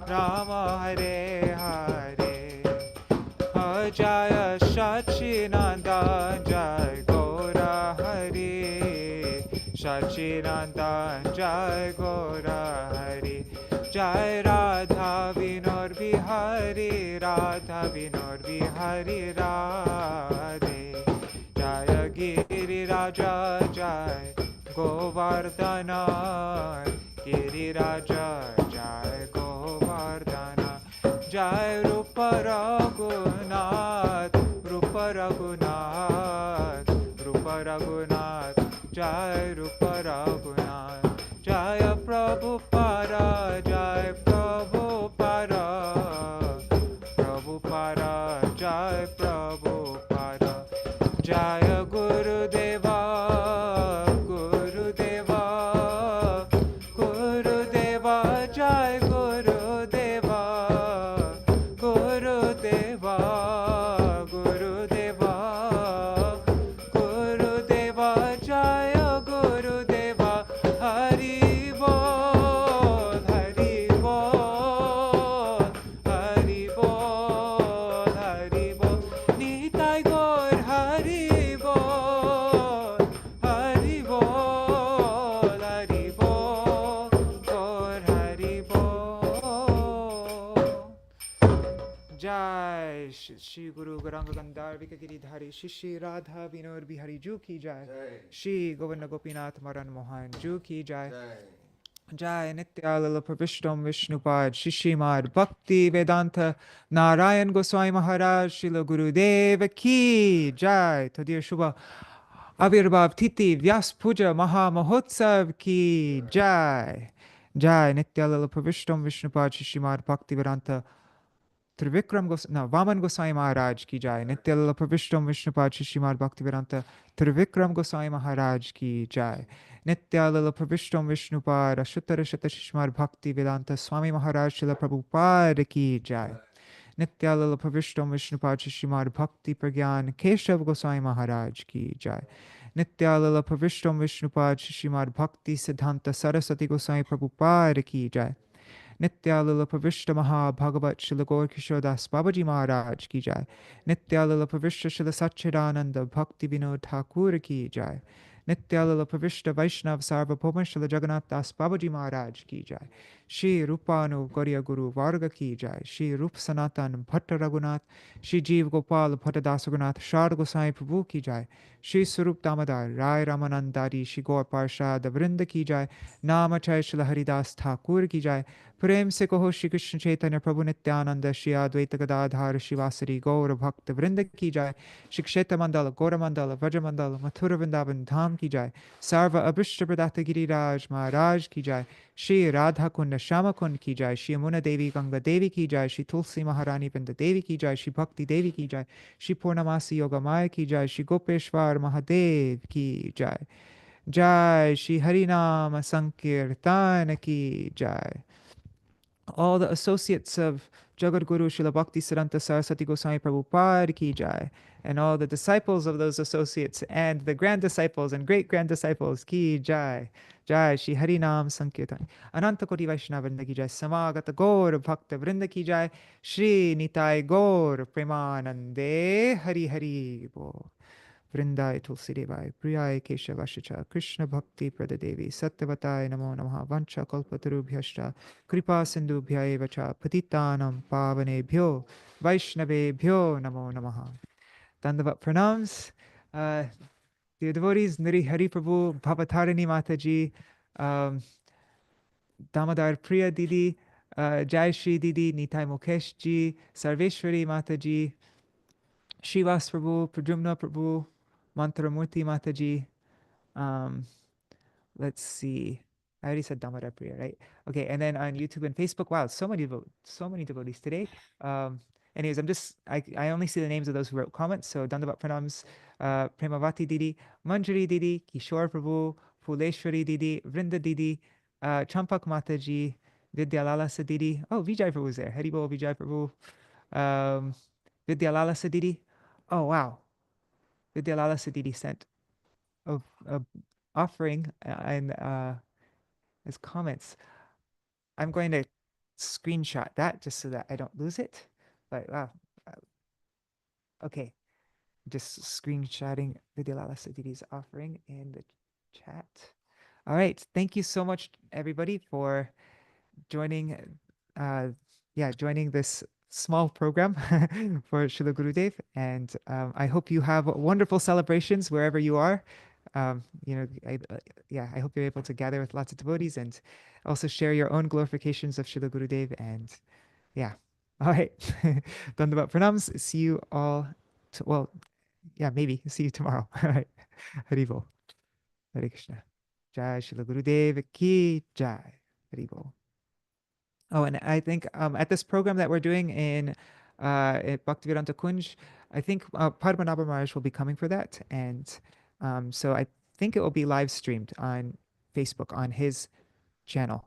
Speaker 1: Rama Hare Hare, Jaya Sachinanda, Jai Gaura Hari, Sachinanda, Jai Gaura Hari, Jai Radha Vinod Bihari, Radha Vinod Bihari Radhe, Jaya Giri Raja, Jai Govardhana, Giri Raja, Jai Govardhana, Jai Rupa Raghunath, Rupa Raghunath, Rupa Raghunath, Jai Rupa Raghunath, Jaya Prabhupada, Jai Prabhupada, Prabhupada, Jai Prabhupada, Jaya Gurudeva, Gurudeva, Gurudeva, Jai Gurudeva, Gurudeva, Gurudeva, Gurudeva, Jaya Gurudeva, Hari Bol, Hari Bol, Hari Bol, Hari Bol, Nitai Gaur, Hari Bol, Hari Bol, Hari Bol, Gaur Hari Bol. Jai Shri Guru Gauranga Gandhar Vikagiri Dhari Shri Radha Vinod Bihari Ju Ki Jai, Shri Govinda Gopinath Maran Mohan Ju Ki Jai, Jai Nityalala Pravishtam Vishnupad Shishimad Bhaktivedānta Nārāyaṇa Gosvāmī Mahārāja Śrīla Gurudeva Ki Jai. Tadir Shubha Avirbhav Titi Vyāsa-pūjā Maha Mahotsav Ki Jai. Jai Nityalala Pravishtam Vishnupad Shishimad Bhaktivedānta Vāman Gosvāmī Mahārāja ki jai. Nityalala Pravishtam Vishnupad Śrīmad Bhaktivedānta Trivikram Gosvāmī Mahārāja ki jai. Nityalala Pravishtam Vishnupad Ashuttarashata Śrīmad Bhaktivedānta Swami Mahārāja Śrīla Prabhupada ki jai. Nityalala Pravishtam Vishnupad Śrīmad Bhakti Pragyan Keshav Gosvāmī Mahārāja ki jai. Nityalala Pravishtam Vishnupad Śrīmad Bhakti Siddhanta Saraswati Gosvāmī Prabhupada ki jai. Nityalala Pravishta Maha Bhagavat Śrīla Gaura Babaji Maharaj ki jai. Nityalala Pravishta Śrīla Satchidananda Bhakti Vinod Thakur ki jai. Nityalala Pravishta Vaishnav Sarvabhauma Śrīla Jagannath Das Babaji Maharaj ki jai. Shri Rupanu Gauriya Guru Varga ki jai. Shri Rup Sanatan Bhatta Raghunath. Shri Jeev Gopal Bhatta Das Raghunath Sharda Goswami Prabhu ki jai. Shri Sarup Damodar Rai Ramanandari Shri Gaur Parshad Vrinda ki jai. Namachay Śrīla Haridas Thakur ki jai. प्रेम से कहो श्री कृष्ण चैतन्य प्रभु नित्यानंद श्री अद्वैत गदाधार शिवासरी गौर भक्त वृंद की जाय. श्री क्षेत्र मंडल गौर मंडल व्रज मंडल मथुर वृंदावन धाम की जाय. सर्व अभिष्ट प्रदाता गिरिराज महाराज की जाय. श्री राधा कुंड श्याम कुंड की जाय. श्री यमुना देवी गंगा देवी की जाय. श्री तुलसी महारानी वृंद देवी की जाय. श्री भक्ति देवी की जाय. श्री पूर्णमासी योगमाया की जाय. श्री गोपेश्वर महादेव की जाय. जय श्री हरिनाम संकीर्तन की जाय. All the associates of Jagat Guru Śrīla Bhaktisiddhanta Saraswati Goswami Prabhupada ki jai, and all the disciples of those associates and the grand disciples and great grand disciples ki jai. Jai Shri Harinam Sankirtan. Ananta Koti Vaishnava Vrinda ki jai. Samagata Gaur Bhakta Vrinda ki jai. Shri Nitai Gaur Premanande Hari Hari Bol. Vrindai Tulsi Devai, Priyai Keshavashacha, Krishna Bhakti Pradadevi, Sattvatai Namo Namaha, Vancha Kalpatarubhyashta, Kripa Sindhubhya Evacha, Patitanam Pavanebhyo, Vaishnavebhyo Namo Namaha. Dandavat pranams. Dear devotees, Niri Hari Prabhu, Bhavatarani Mataji, Damodar Priya Didi, Jai Shri Didi, Nitai Mukesh Ji, Sarveshwari Mataji, Shivas Prabhu, Pradyumna Prabhu, Mantramurti Mataji. Let's see. I already said Damodar Priya, right? Okay, and then on YouTube and Facebook. Wow, so many devotees today. Anyways, I only see the names of those who wrote comments. So Dandavat Pranams, Premavati Didi, Manjari Didi, Kishore Prabhu, Phuleshwari Didi, Vrinda Didi, Champak Mataji, Vidyalalasa Didi. Oh, Vijay Prabhu is there. Haribol Vijay Prabhu. Vidyalalasa Didi. Oh, wow. Vidyalalasa Didi sent a offering and as comments. I'm going to screenshot that just so that I don't lose it. But wow. Okay. Just screenshotting Vidyalalasa Didi's offering in the chat. All right. Thank you so much, everybody, for joining joining this small program for Śrīla Gurudev, and I hope you have wonderful celebrations wherever you are. I hope you're able to gather with lots of devotees and also share your own glorifications of Śrīla Gurudev. And all right, Dandavat Pranams. See you all. Maybe see you tomorrow. All right, Haribol, Hare Krishna. Jai Śrīla Gurudev ki jai. Haribol. Oh, and I think at this program that we're doing in at Bhaktivedānta Kunj, I think Padmanabha Maharaj will be coming for that. And so I think it will be live streamed on Facebook on his channel.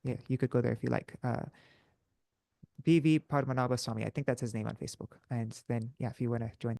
Speaker 1: You could go there if you like. BV Padmanabha Swami, I think that's his name on Facebook. And then, if you want to join.